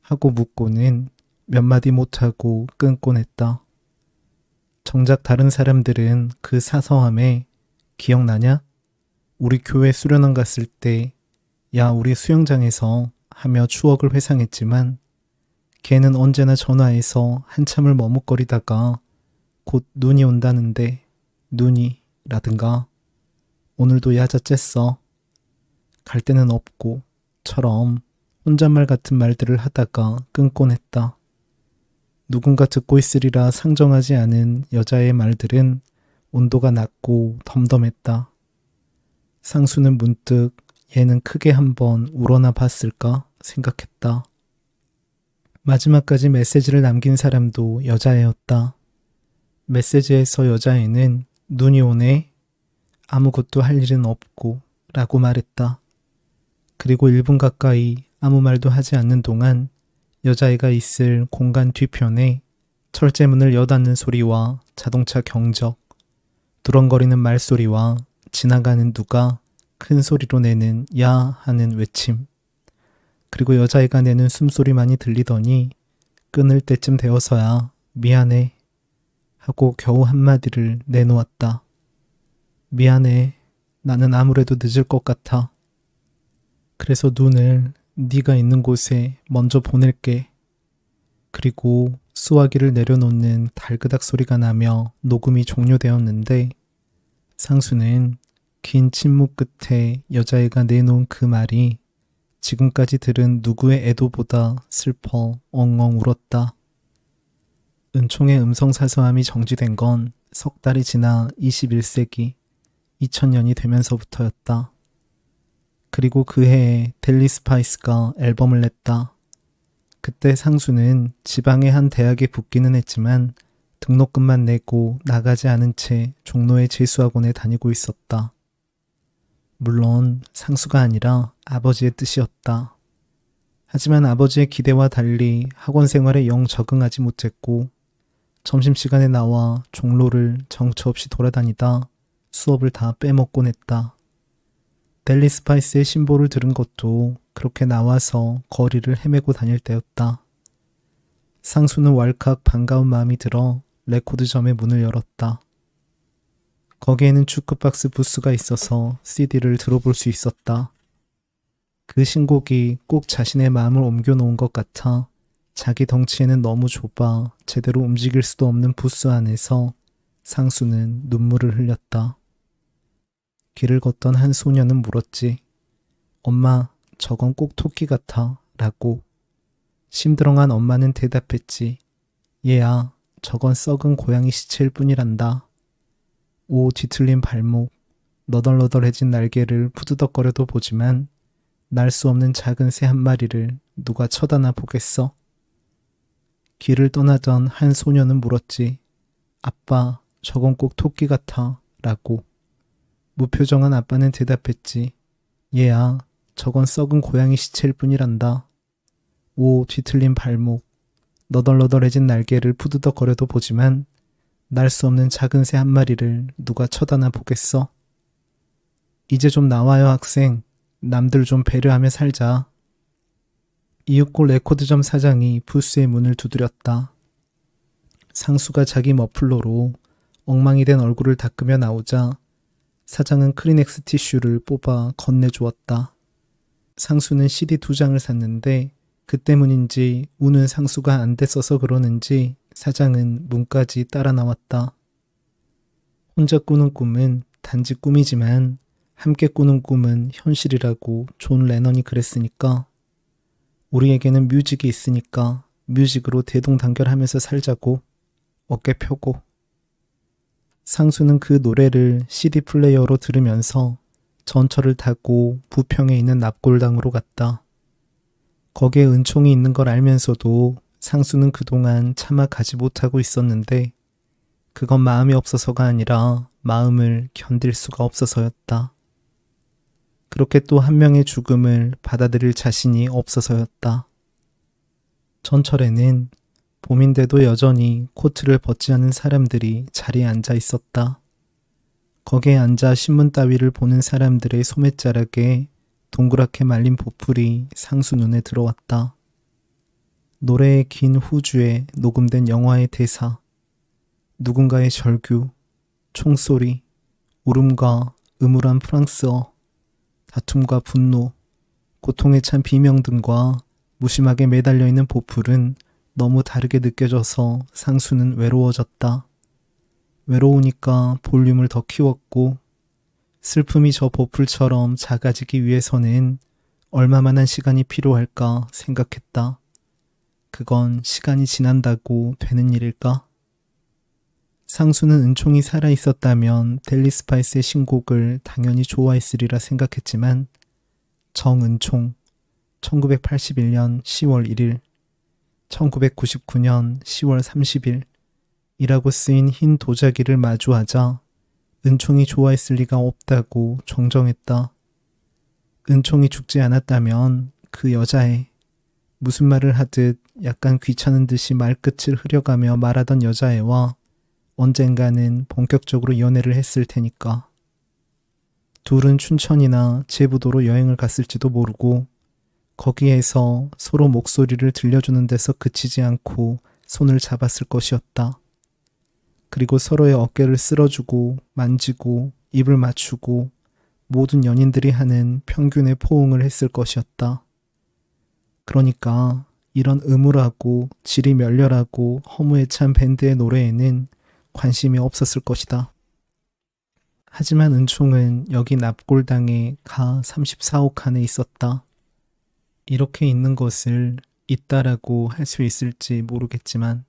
하고 묻고는 몇 마디 못하고 끊곤 했다. 정작 다른 사람들은 그 사서함에 기억나냐? 우리 교회 수련원 갔을 때 야 우리 수영장에서 하며 추억을 회상했지만 걔는 언제나 전화해서 한참을 머뭇거리다가 곧 눈이 온다는데 눈이 라든가 오늘도 야자 쬐어 갈 데는 없고 처럼 혼잣말 같은 말들을 하다가 끊곤 했다. 누군가 듣고 있으리라 상정하지 않은 여자의 말들은 온도가 낮고 덤덤했다. 상수는 문득 얘는 크게 한번 울어나 봤을까 생각했다. 마지막까지 메시지를 남긴 사람도 여자애였다. 메시지에서 여자애는 눈이 오네, 아무것도 할 일은 없고 라고 말했다. 그리고 1분 가까이 아무 말도 하지 않는 동안 여자애가 있을 공간 뒤편에 철제문을 여닫는 소리와 자동차 경적, 두렁거리는 말소리와 지나가는 누가 큰 소리로 내는 야 하는 외침, 그리고 여자애가 내는 숨소리만이 들리더니 끊을 때쯤 되어서야 미안해 하고 겨우 한마디를 내놓았다. 미안해. 나는 아무래도 늦을 것 같아. 그래서 눈을 네가 있는 곳에 먼저 보낼게. 그리고 수화기를 내려놓는 달그닥 소리가 나며 녹음이 종료되었는데 상수는 긴 침묵 끝에 여자애가 내놓은 그 말이 지금까지 들은 누구의 애도보다 슬퍼 엉엉 울었다. 은총의 음성사서함이 정지된 건 석 달이 지나 21세기 2000년이 되면서부터였다. 그리고 그 해에 델리 스파이스가 앨범을 냈다. 그때 상수는 지방의 한 대학에 붙기는 했지만 등록금만 내고 나가지 않은 채 종로의 재수학원에 다니고 있었다. 물론 상수가 아니라 아버지의 뜻이었다. 하지만 아버지의 기대와 달리 학원 생활에 영 적응하지 못했고 점심시간에 나와 종로를 정처 없이 돌아다니다 수업을 다 빼먹곤 했다. 델리 스파이스의 신보를 들은 것도 그렇게 나와서 거리를 헤매고 다닐 때였다. 상수는 왈칵 반가운 마음이 들어 레코드점의 문을 열었다. 거기에는 주크박스 부스가 있어서 CD를 들어볼 수 있었다. 그 신곡이 꼭 자신의 마음을 옮겨놓은 것 같아 자기 덩치에는 너무 좁아 제대로 움직일 수도 없는 부스 안에서 상수는 눈물을 흘렸다. 길을 걷던 한 소녀는 물었지. 엄마, 저건 꼭 토끼 같아 라고. 심드렁한 엄마는 대답했지. 얘야, 저건 썩은 고양이 시체일 뿐이란다. 오 뒤틀린 발목, 너덜너덜해진 날개를 푸드덕거려도 보지만 날 수 없는 작은 새 한 마리를 누가 쳐다나 보겠어? 길을 떠나던 한 소녀는 물었지. 아빠, 저건 꼭 토끼 같아. 라고. 무표정한 아빠는 대답했지. 얘야, 저건 썩은 고양이 시체일 뿐이란다. 오 뒤틀린 발목, 너덜너덜해진 날개를 푸드덕거려도 보지만 날 수 없는 작은 새 한 마리를 누가 쳐다나 보겠어? 이제 좀 나와요 학생. 남들 좀 배려하며 살자. 이윽고 레코드점 사장이 부스의 문을 두드렸다. 상수가 자기 머플러로 엉망이 된 얼굴을 닦으며 나오자 사장은 크리넥스 티슈를 뽑아 건네주었다. 상수는 CD 2장을 샀는데 그 때문인지 우는 상수가 안 됐어서 그러는지 사장은 문까지 따라 나왔다. 혼자 꾸는 꿈은 단지 꿈이지만 함께 꾸는 꿈은 현실이라고 존 레넌이 그랬으니까 우리에게는 뮤직이 있으니까 뮤직으로 대동단결하면서 살자고. 어깨 펴고. 상수는 그 노래를 CD 플레이어로 들으면서 전철을 타고 부평에 있는 납골당으로 갔다. 거기에 은총이 있는 걸 알면서도 상수는 그동안 차마 가지 못하고 있었는데 그건 마음이 없어서가 아니라 마음을 견딜 수가 없어서였다. 그렇게 또 한 명의 죽음을 받아들일 자신이 없어서였다. 전철에는 봄인데도 여전히 코트를 벗지 않은 사람들이 자리에 앉아 있었다. 거기에 앉아 신문 따위를 보는 사람들의 소매자락에 동그랗게 말린 보풀이 상수 눈에 들어왔다. 노래의 긴 후주에 녹음된 영화의 대사, 누군가의 절규, 총소리, 울음과 음울한 프랑스어, 다툼과 분노, 고통에 찬 비명 등과 무심하게 매달려 있는 보풀은 너무 다르게 느껴져서 상수는 외로워졌다. 외로우니까 볼륨을 더 키웠고 슬픔이 저 보풀처럼 작아지기 위해서는 얼마만한 시간이 필요할까 생각했다. 그건 시간이 지난다고 되는 일일까? 상수는 은총이 살아있었다면 델리 스파이스의 신곡을 당연히 좋아했으리라 생각했지만 정은총 1981년 10월 1일 1999년 10월 30일 이라고 쓰인 흰 도자기를 마주하자 은총이 좋아했을 리가 없다고 정정했다. 은총이 죽지 않았다면 그 여자애, 무슨 말을 하듯 약간 귀찮은 듯이 말끝을 흐려가며 말하던 여자애와 언젠가는 본격적으로 연애를 했을 테니까. 둘은 춘천이나 제부도로 여행을 갔을지도 모르고 거기에서 서로 목소리를 들려주는 데서 그치지 않고 손을 잡았을 것이었다. 그리고 서로의 어깨를 쓸어주고 만지고 입을 맞추고 모든 연인들이 하는 평균의 포옹을 했을 것이었다. 그러니까 이런 음울하고 질이 멸렬하고 허무에 찬 밴드의 노래에는 관심이 없었을 것이다. 하지만 은총은 여기 납골당의 가 34호 칸에 있었다. 이렇게 있는 것을 있다라고 할 수 있을지 모르겠지만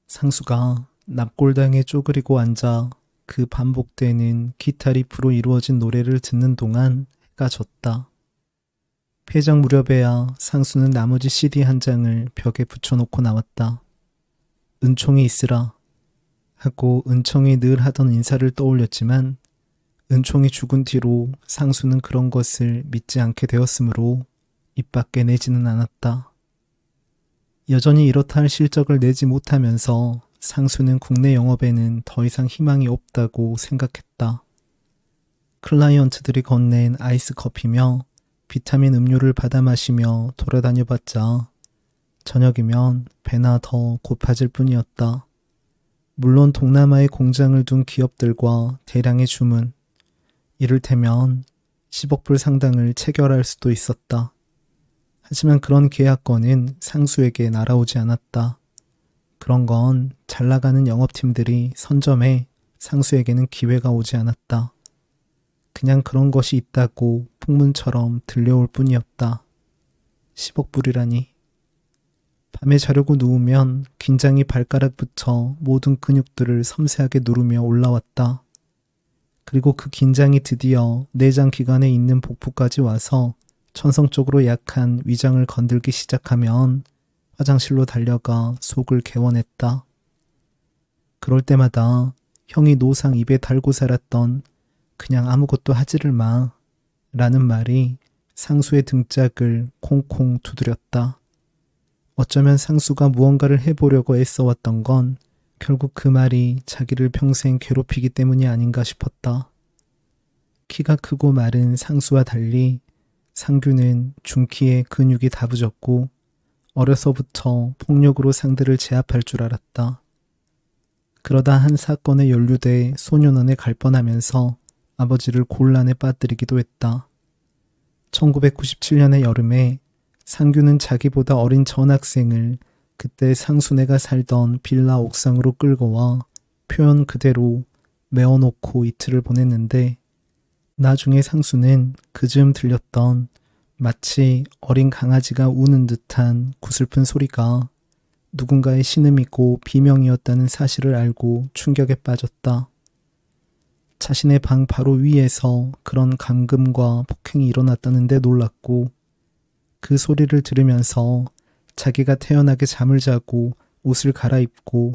상수가 납골당에 쪼그리고 앉아 그 반복되는 기타 리프로 이루어진 노래를 듣는 동안 해가 졌다. 폐장 무렵에야 상수는 나머지 CD 한 장을 벽에 붙여놓고 나왔다. 은총이 있으라 하고 은총이 늘 하던 인사를 떠올렸지만 은총이 죽은 뒤로 상수는 그런 것을 믿지 않게 되었으므로 입 밖에 내지는 않았다. 여전히 이렇다 할 실적을 내지 못하면서 상수는 국내 영업에는 더 이상 희망이 없다고 생각했다. 클라이언트들이 건넨 아이스 커피며 비타민 음료를 받아 마시며 돌아다녀봤자 저녁이면 배나 더 고파질 뿐이었다. 물론 동남아에 공장을 둔 기업들과 대량의 주문, 이를테면 10억 불 상당을 체결할 수도 있었다. 하지만 그런 계약건은 상수에게 날아오지 않았다. 그런 건 잘 나가는 영업팀들이 선점해 상수에게는 기회가 오지 않았다. 그냥 그런 것이 있다고 풍문처럼 들려올 뿐이었다. 10억 불이라니. 밤에 자려고 누우면 긴장이 발가락부터 모든 근육들을 섬세하게 누르며 올라왔다. 그리고 그 긴장이 드디어 내장 기관에 있는 복부까지 와서 천성적으로 약한 위장을 건들기 시작하면 화장실로 달려가 속을 개원했다. 그럴 때마다 형이 노상 입에 달고 살았던 그냥 아무것도 하지를 마 라는 말이 상수의 등짝을 콩콩 두드렸다. 어쩌면 상수가 무언가를 해보려고 애써왔던 건 결국 그 말이 자기를 평생 괴롭히기 때문이 아닌가 싶었다. 키가 크고 마른 상수와 달리 상규는 중키에 근육이 다부졌고 어려서부터 폭력으로 상대를 제압할 줄 알았다. 그러다 한 사건에 연루돼 소년원에 갈 뻔하면서 아버지를 곤란에 빠뜨리기도 했다. 1997년의 여름에 상규는 자기보다 어린 전학생을 그때 상수네가 살던 빌라 옥상으로 끌고 와 표현 그대로 메어놓고 이틀을 보냈는데 나중에 상수는 그즈음 들렸던 마치 어린 강아지가 우는 듯한 구슬픈 소리가 누군가의 신음이고 비명이었다는 사실을 알고 충격에 빠졌다. 자신의 방 바로 위에서 그런 감금과 폭행이 일어났다는데 놀랐고 그 소리를 들으면서 자기가 태연하게 잠을 자고 옷을 갈아입고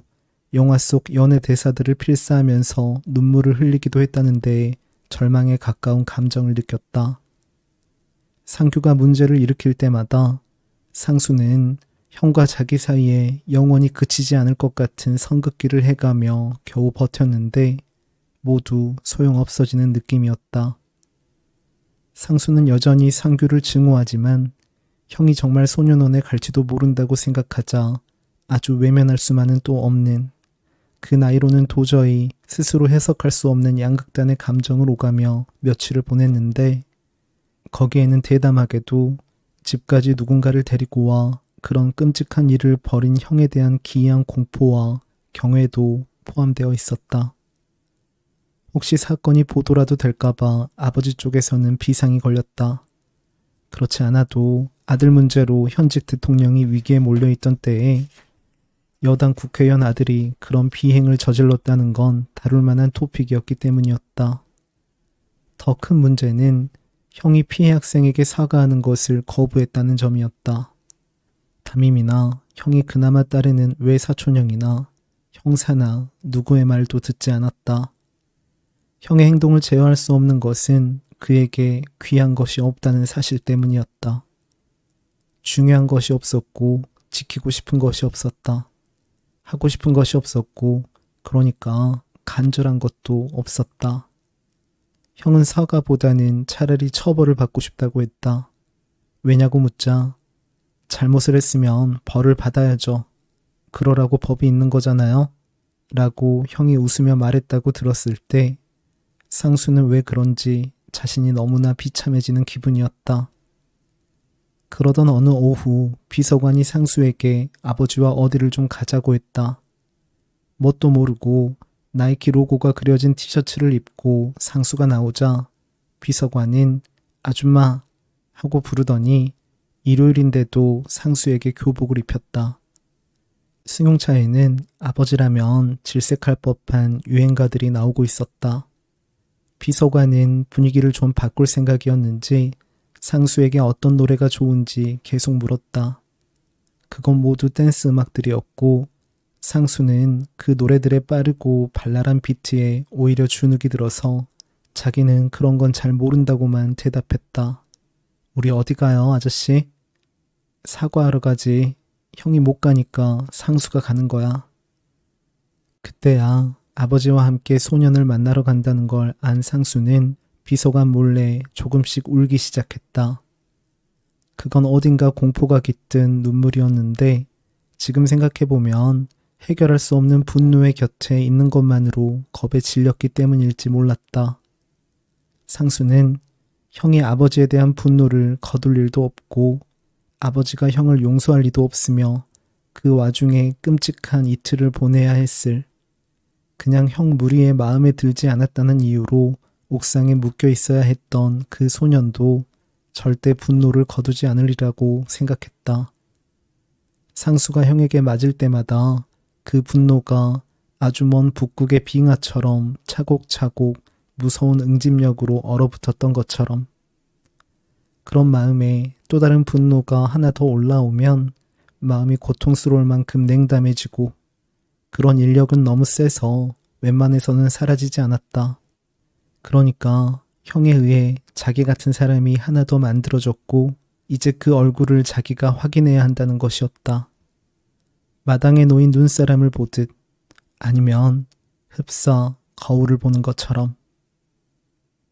영화 속 연애 대사들을 필사하면서 눈물을 흘리기도 했다는데 절망에 가까운 감정을 느꼈다. 상규가 문제를 일으킬 때마다 상수는 형과 자기 사이에 영원히 그치지 않을 것 같은 선긋기를 해가며 겨우 버텼는데 모두 소용없어지는 느낌이었다. 상수는 여전히 상규를 증오하지만 형이 정말 소년원에 갈지도 모른다고 생각하자 아주 외면할 수만은 또 없는 그 나이로는 도저히 스스로 해석할 수 없는 양극단의 감정을 오가며 며칠을 보냈는데 거기에는 대담하게도 집까지 누군가를 데리고 와 그런 끔찍한 일을 벌인 형에 대한 기이한 공포와 경외도 포함되어 있었다. 혹시 사건이 보도라도 될까봐 아버지 쪽에서는 비상이 걸렸다. 그렇지 않아도 아들 문제로 현직 대통령이 위기에 몰려있던 때에 여당 국회의원 아들이 그런 비행을 저질렀다는 건 다룰 만한 토픽이었기 때문이었다. 더 큰 문제는 형이 피해 학생에게 사과하는 것을 거부했다는 점이었다. 담임이나 형이 그나마 따르는 외사촌형이나 형사나 누구의 말도 듣지 않았다. 형의 행동을 제어할 수 없는 것은 그에게 귀한 것이 없다는 사실 때문이었다. 중요한 것이 없었고 지키고 싶은 것이 없었다. 하고 싶은 것이 없었고 그러니까 간절한 것도 없었다. 형은 사과보다는 차라리 처벌을 받고 싶다고 했다. 왜냐고 묻자 잘못을 했으면 벌을 받아야죠. 그러라고 법이 있는 거잖아요. 라고 형이 웃으며 말했다고 들었을 때 상수는 왜 그런지 자신이 너무나 비참해지는 기분이었다. 그러던 어느 오후 비서관이 상수에게 아버지와 어디를 좀 가자고 했다. 뭣도 모르고 나이키 로고가 그려진 티셔츠를 입고 상수가 나오자 비서관은 아줌마 하고 부르더니 일요일인데도 상수에게 교복을 입혔다. 승용차에는 아버지라면 질색할 법한 유행가들이 나오고 있었다. 비서관은 분위기를 좀 바꿀 생각이었는지 상수에게 어떤 노래가 좋은지 계속 물었다. 그건 모두 댄스 음악들이었고 상수는 그 노래들의 빠르고 발랄한 비트에 오히려 주눅이 들어서 자기는 그런 건 잘 모른다고만 대답했다. 우리 어디 가요, 아저씨? 사과하러 가지. 형이 못 가니까 상수가 가는 거야. 그때야 아버지와 함께 소년을 만나러 간다는 걸 안 상수는 비서관 몰래 조금씩 울기 시작했다. 그건 어딘가 공포가 깃든 눈물이었는데 지금 생각해보면 해결할 수 없는 분노의 곁에 있는 것만으로 겁에 질렸기 때문일지 몰랐다. 상수는 형이 아버지에 대한 분노를 거둘 일도 없고 아버지가 형을 용서할 리도 없으며 그 와중에 끔찍한 이틀을 보내야 했을 그냥 형 무리에 마음에 들지 않았다는 이유로 옥상에 묶여 있어야 했던 그 소년도 절대 분노를 거두지 않으리라고 생각했다. 상수가 형에게 맞을 때마다 그 분노가 아주 먼 북극의 빙하처럼 차곡차곡 무서운 응집력으로 얼어붙었던 것처럼 그런 마음에 또 다른 분노가 하나 더 올라오면 마음이 고통스러울 만큼 냉담해지고 그런 인력은 너무 세서 웬만해서는 사라지지 않았다. 그러니까 형에 의해 자기 같은 사람이 하나 더 만들어졌고 이제 그 얼굴을 자기가 확인해야 한다는 것이었다. 마당에 놓인 눈사람을 보듯 아니면 흡사 거울을 보는 것처럼.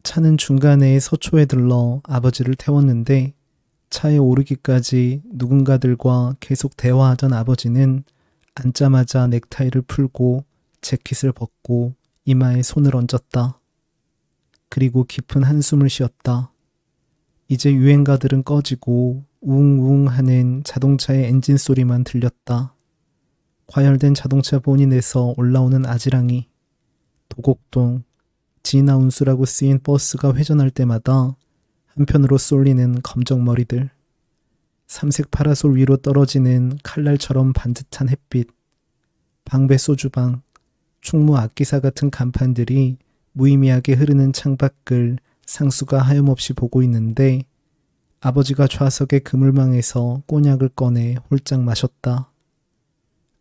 차는 중간에 서초에 들러 아버지를 태웠는데 차에 오르기까지 누군가들과 계속 대화하던 아버지는 앉자마자 넥타이를 풀고 재킷을 벗고 이마에 손을 얹었다. 그리고 깊은 한숨을 쉬었다. 이제 유행가들은 꺼지고 우웅우웅 하는 자동차의 엔진 소리만 들렸다. 과열된 자동차 본인에서 올라오는 아지랑이, 도곡동, 진화 운수라고 쓰인 버스가 회전할 때마다 한편으로 쏠리는 검정머리들, 삼색 파라솔 위로 떨어지는 칼날처럼 반듯한 햇빛, 방배 소주방, 충무 악기사 같은 간판들이 무의미하게 흐르는 창밖을 상수가 하염없이 보고 있는데 아버지가 좌석의 그물망에서 꼬냑을 꺼내 홀짝 마셨다.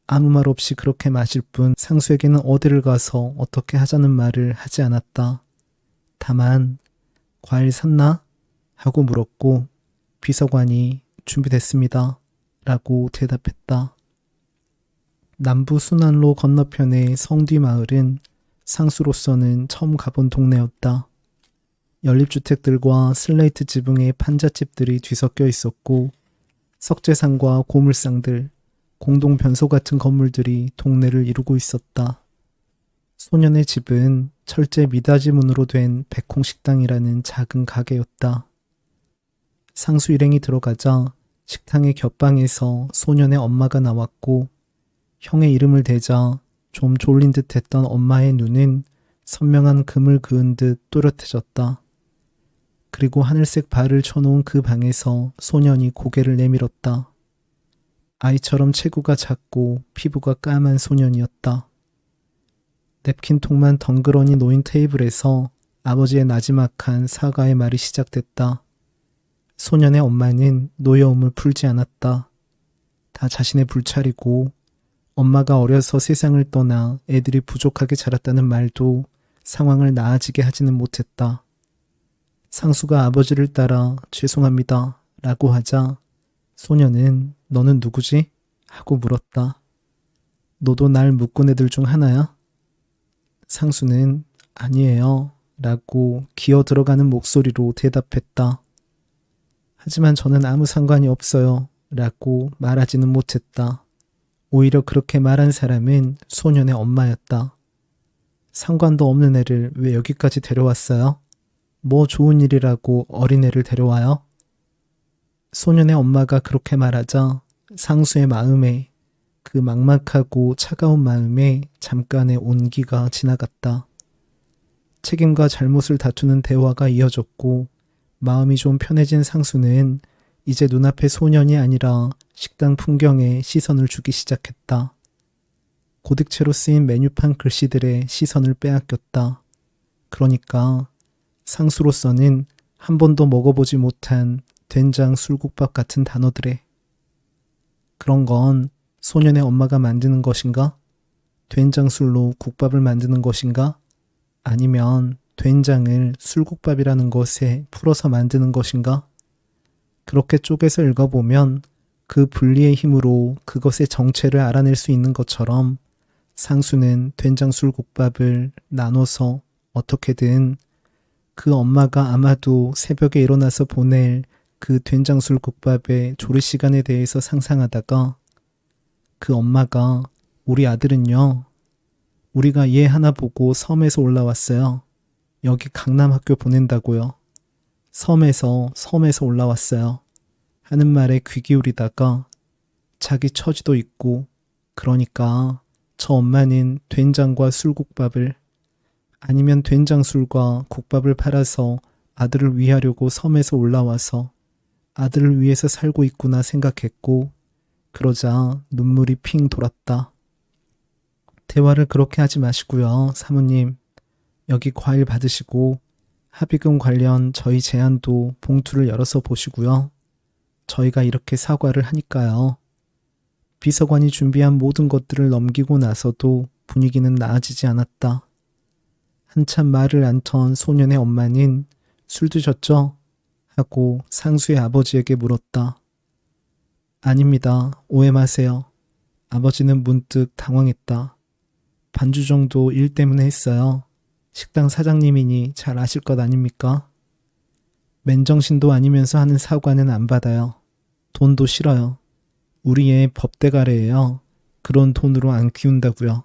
아무 말 없이 그렇게 마실 뿐 상수에게는 어디를 가서 어떻게 하자는 말을 하지 않았다. 다만 과일 샀나? 하고 물었고 비서관이 준비됐습니다. 라고 대답했다. 남부 순환로 건너편의 성뒤 마을은 상수로서는 처음 가본 동네였다. 연립주택들과 슬레이트 지붕의 판잣집들이 뒤섞여 있었고 석재상과 고물상들, 공동 변소 같은 건물들이 동네를 이루고 있었다. 소년의 집은 철제 미닫이 문으로 된 백홍식당이라는 작은 가게였다. 상수 일행이 들어가자 식당의 곁방에서 소년의 엄마가 나왔고 형의 이름을 대자 좀 졸린 듯 했던 엄마의 눈은 선명한 금을 그은 듯 또렷해졌다. 그리고 하늘색 발을 쳐놓은 그 방에서 소년이 고개를 내밀었다. 아이처럼 체구가 작고 피부가 까만 소년이었다. 냅킨통만 덩그러니 놓인 테이블에서 아버지의 나지막한 사과의 말이 시작됐다. 소년의 엄마는 노여움을 풀지 않았다. 다 자신의 불찰이고 엄마가 어려서 세상을 떠나 애들이 부족하게 자랐다는 말도 상황을 나아지게 하지는 못했다. 상수가 아버지를 따라 죄송합니다 라고 하자 소년은 너는 누구지? 하고 물었다. 너도 날 묶은 애들 중 하나야? 상수는 아니에요 라고 기어 들어가는 목소리로 대답했다. 하지만 저는 아무 상관이 없어요 라고 말하지는 못했다. 오히려 그렇게 말한 사람은 소년의 엄마였다. 상관도 없는 애를 왜 여기까지 데려왔어요? 뭐 좋은 일이라고 어린애를 데려와요? 소년의 엄마가 그렇게 말하자 상수의 마음에 그 막막하고 차가운 마음에 잠깐의 온기가 지나갔다. 책임과 잘못을 다투는 대화가 이어졌고 마음이 좀 편해진 상수는 이제 눈앞의 소년이 아니라 식당 풍경에 시선을 주기 시작했다. 고딕체로 쓰인 메뉴판 글씨들의 시선을 빼앗겼다. 그러니까 상수로서는 한 번도 먹어보지 못한 된장 술국밥 같은 단어들에 그런 건 소년의 엄마가 만드는 것인가? 된장술로 국밥을 만드는 것인가? 아니면 된장을 술국밥이라는 것에 풀어서 만드는 것인가? 그렇게 쪼개서 읽어보면 그 분리의 힘으로 그것의 정체를 알아낼 수 있는 것처럼 상수는 된장술국밥을 나눠서 어떻게든 그 엄마가 아마도 새벽에 일어나서 보낼 그 된장술국밥의 조리 시간에 대해서 상상하다가 그 엄마가 우리 아들은요. 우리가 얘 하나 보고 섬에서 올라왔어요. 여기 강남학교 보낸다고요. 섬에서 올라왔어요. 하는 말에 귀 기울이다가 자기 처지도 있고 그러니까 저 엄마는 된장과 술국밥을 아니면 된장술과 국밥을 팔아서 아들을 위하려고 섬에서 올라와서 아들을 위해서 살고 있구나 생각했고 그러자 눈물이 핑 돌았다. 대화를 그렇게 하지 마시고요. 사모님, 여기 과일 받으시고 합의금 관련 저희 제안도 봉투를 열어서 보시고요. 저희가 이렇게 사과를 하니까요. 비서관이 준비한 모든 것들을 넘기고 나서도 분위기는 나아지지 않았다. 한참 말을 않던 소년의 엄마는 술 드셨죠? 하고 상수의 아버지에게 물었다. 아닙니다. 오해 마세요. 아버지는 문득 당황했다. 반주 정도 일 때문에 했어요. 식당 사장님이니 잘 아실 것 아닙니까? 맨정신도 아니면서 하는 사과는 안 받아요. 돈도 싫어요. 우리 애 법대가래예요. 그런 돈으로 안 키운다고요.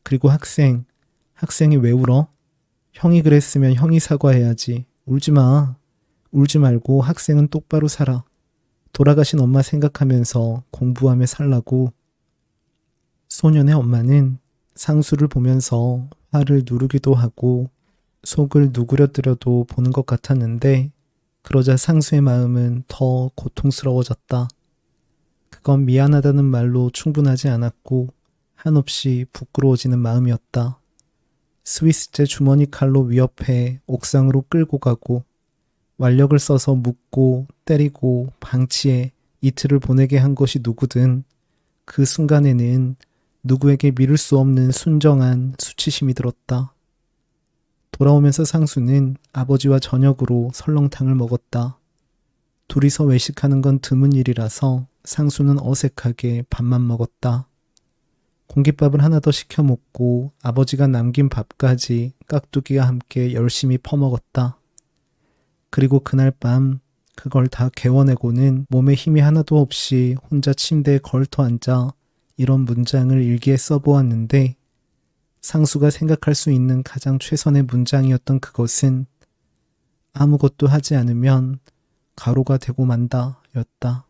그리고 학생이 왜 울어? 형이 그랬으면 형이 사과해야지. 울지 마. 울지 말고 학생은 똑바로 살아. 돌아가신 엄마 생각하면서 공부하며 살라고. 소년의 엄마는 상수를 보면서 화를 누르기도 하고 속을 누그러뜨려도 보는 것 같았는데 그러자 상수의 마음은 더 고통스러워졌다. 그건 미안하다는 말로 충분하지 않았고 한없이 부끄러워지는 마음이었다. 스위스제 주머니 칼로 위협해 옥상으로 끌고 가고 완력을 써서 묻고 때리고 방치해 이틀을 보내게 한 것이 누구든 그 순간에는 누구에게 미룰 수 없는 순정한 수치심이 들었다. 돌아오면서 상수는 아버지와 저녁으로 설렁탕을 먹었다. 둘이서 외식하는 건 드문 일이라서 상수는 어색하게 밥만 먹었다. 공깃밥을 하나 더 시켜 먹고 아버지가 남긴 밥까지 깍두기와 함께 열심히 퍼먹었다. 그리고 그날 밤 그걸 다 개워내고는 몸에 힘이 하나도 없이 혼자 침대에 걸터 앉아 이런 문장을 일기에 써보았는데 상수가 생각할 수 있는 가장 최선의 문장이었던 그것은 아무것도 하지 않으면 가로가 되고 만다 였다.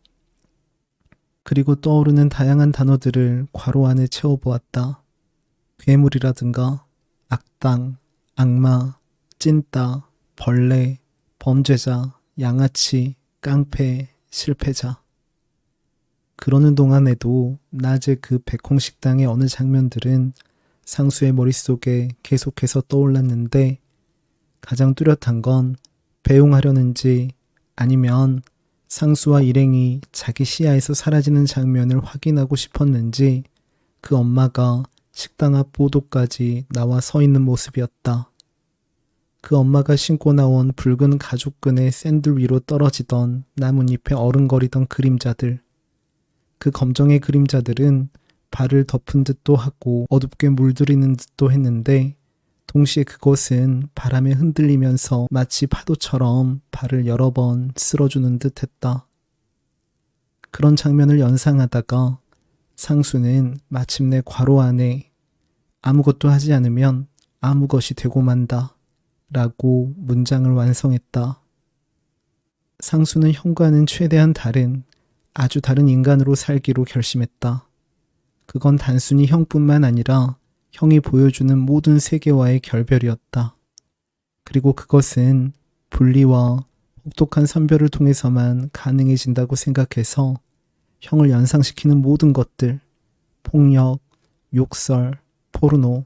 그리고 떠오르는 다양한 단어들을 괄호 안에 채워보았다. 괴물이라든가 악당, 악마, 찐따, 벌레, 범죄자, 양아치, 깡패, 실패자. 그러는 동안에도 낮에 그 백홍식당의 어느 장면들은 상수의 머릿속에 계속해서 떠올랐는데 가장 뚜렷한 건 배웅하려는지 아니면 상수와 일행이 자기 시야에서 사라지는 장면을 확인하고 싶었는지 그 엄마가 식당 앞 보도까지 나와 서 있는 모습이었다. 그 엄마가 신고 나온 붉은 가죽끈의 샌들 위로 떨어지던 나뭇잎에 어른거리던 그림자들. 그 검정의 그림자들은 발을 덮은 듯도 하고 어둡게 물들이는 듯도 했는데 동시에 그것은 바람에 흔들리면서 마치 파도처럼 발을 여러 번 쓸어주는 듯 했다. 그런 장면을 연상하다가 상수는 마침내 괄호 안에 아무것도 하지 않으면 아무 것이 되고 만다 라고 문장을 완성했다. 상수는 형과는 최대한 다른 아주 다른 인간으로 살기로 결심했다. 그건 단순히 형뿐만 아니라 형이 보여주는 모든 세계와의 결별이었다. 그리고 그것은 분리와 혹독한 선별을 통해서만 가능해진다고 생각해서 형을 연상시키는 모든 것들, 폭력, 욕설, 포르노,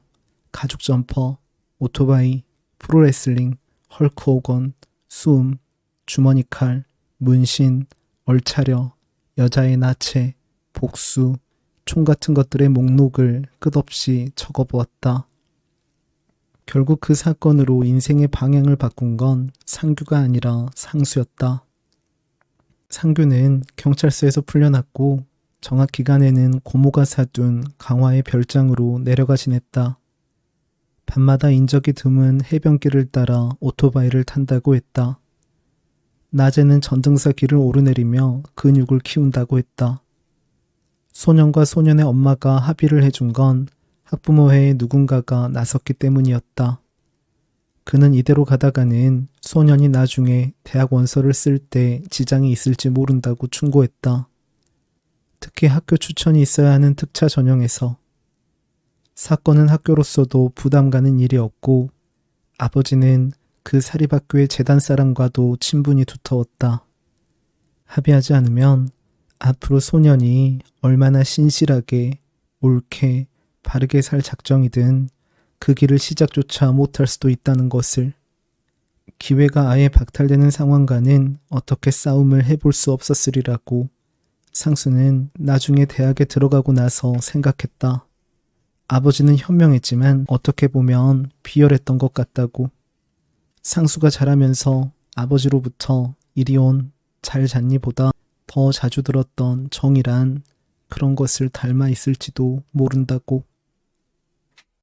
가죽 점퍼, 오토바이, 프로레슬링, 헐크 호건, 수음, 주머니 칼, 문신, 얼차려, 여자의 나체, 복수, 총 같은 것들의 목록을 끝없이 적어보았다. 결국 그 사건으로 인생의 방향을 바꾼 건 상규가 아니라 상수였다. 상규는 경찰서에서 풀려났고 정학 기간에는 고모가 사둔 강화의 별장으로 내려가 지냈다. 밤마다 인적이 드문 해변길을 따라 오토바이를 탄다고 했다. 낮에는 전등사 길을 오르내리며 근육을 키운다고 했다. 소년과 소년의 엄마가 합의를 해준 건 학부모회의 누군가가 나섰기 때문이었다. 그는 이대로 가다가는 소년이 나중에 대학 원서를 쓸 때 지장이 있을지 모른다고 충고했다. 특히 학교 추천이 있어야 하는 특차 전형에서. 사건은 학교로서도 부담 가는 일이었고 아버지는 그 사립학교의 재단 사람과도 친분이 두터웠다. 합의하지 않으면 앞으로 소년이 얼마나 신실하게, 옳게, 바르게 살 작정이든 그 길을 시작조차 못할 수도 있다는 것을. 기회가 아예 박탈되는 상황과는 어떻게 싸움을 해볼 수 없었으리라고 상수는 나중에 대학에 들어가고 나서 생각했다. 아버지는 현명했지만 어떻게 보면 비열했던 것 같다고. 상수가 자라면서 아버지로부터 이리 온 잘 잤니 보다 더 자주 들었던 정이란 그런 것을 닮아 있을지도 모른다고.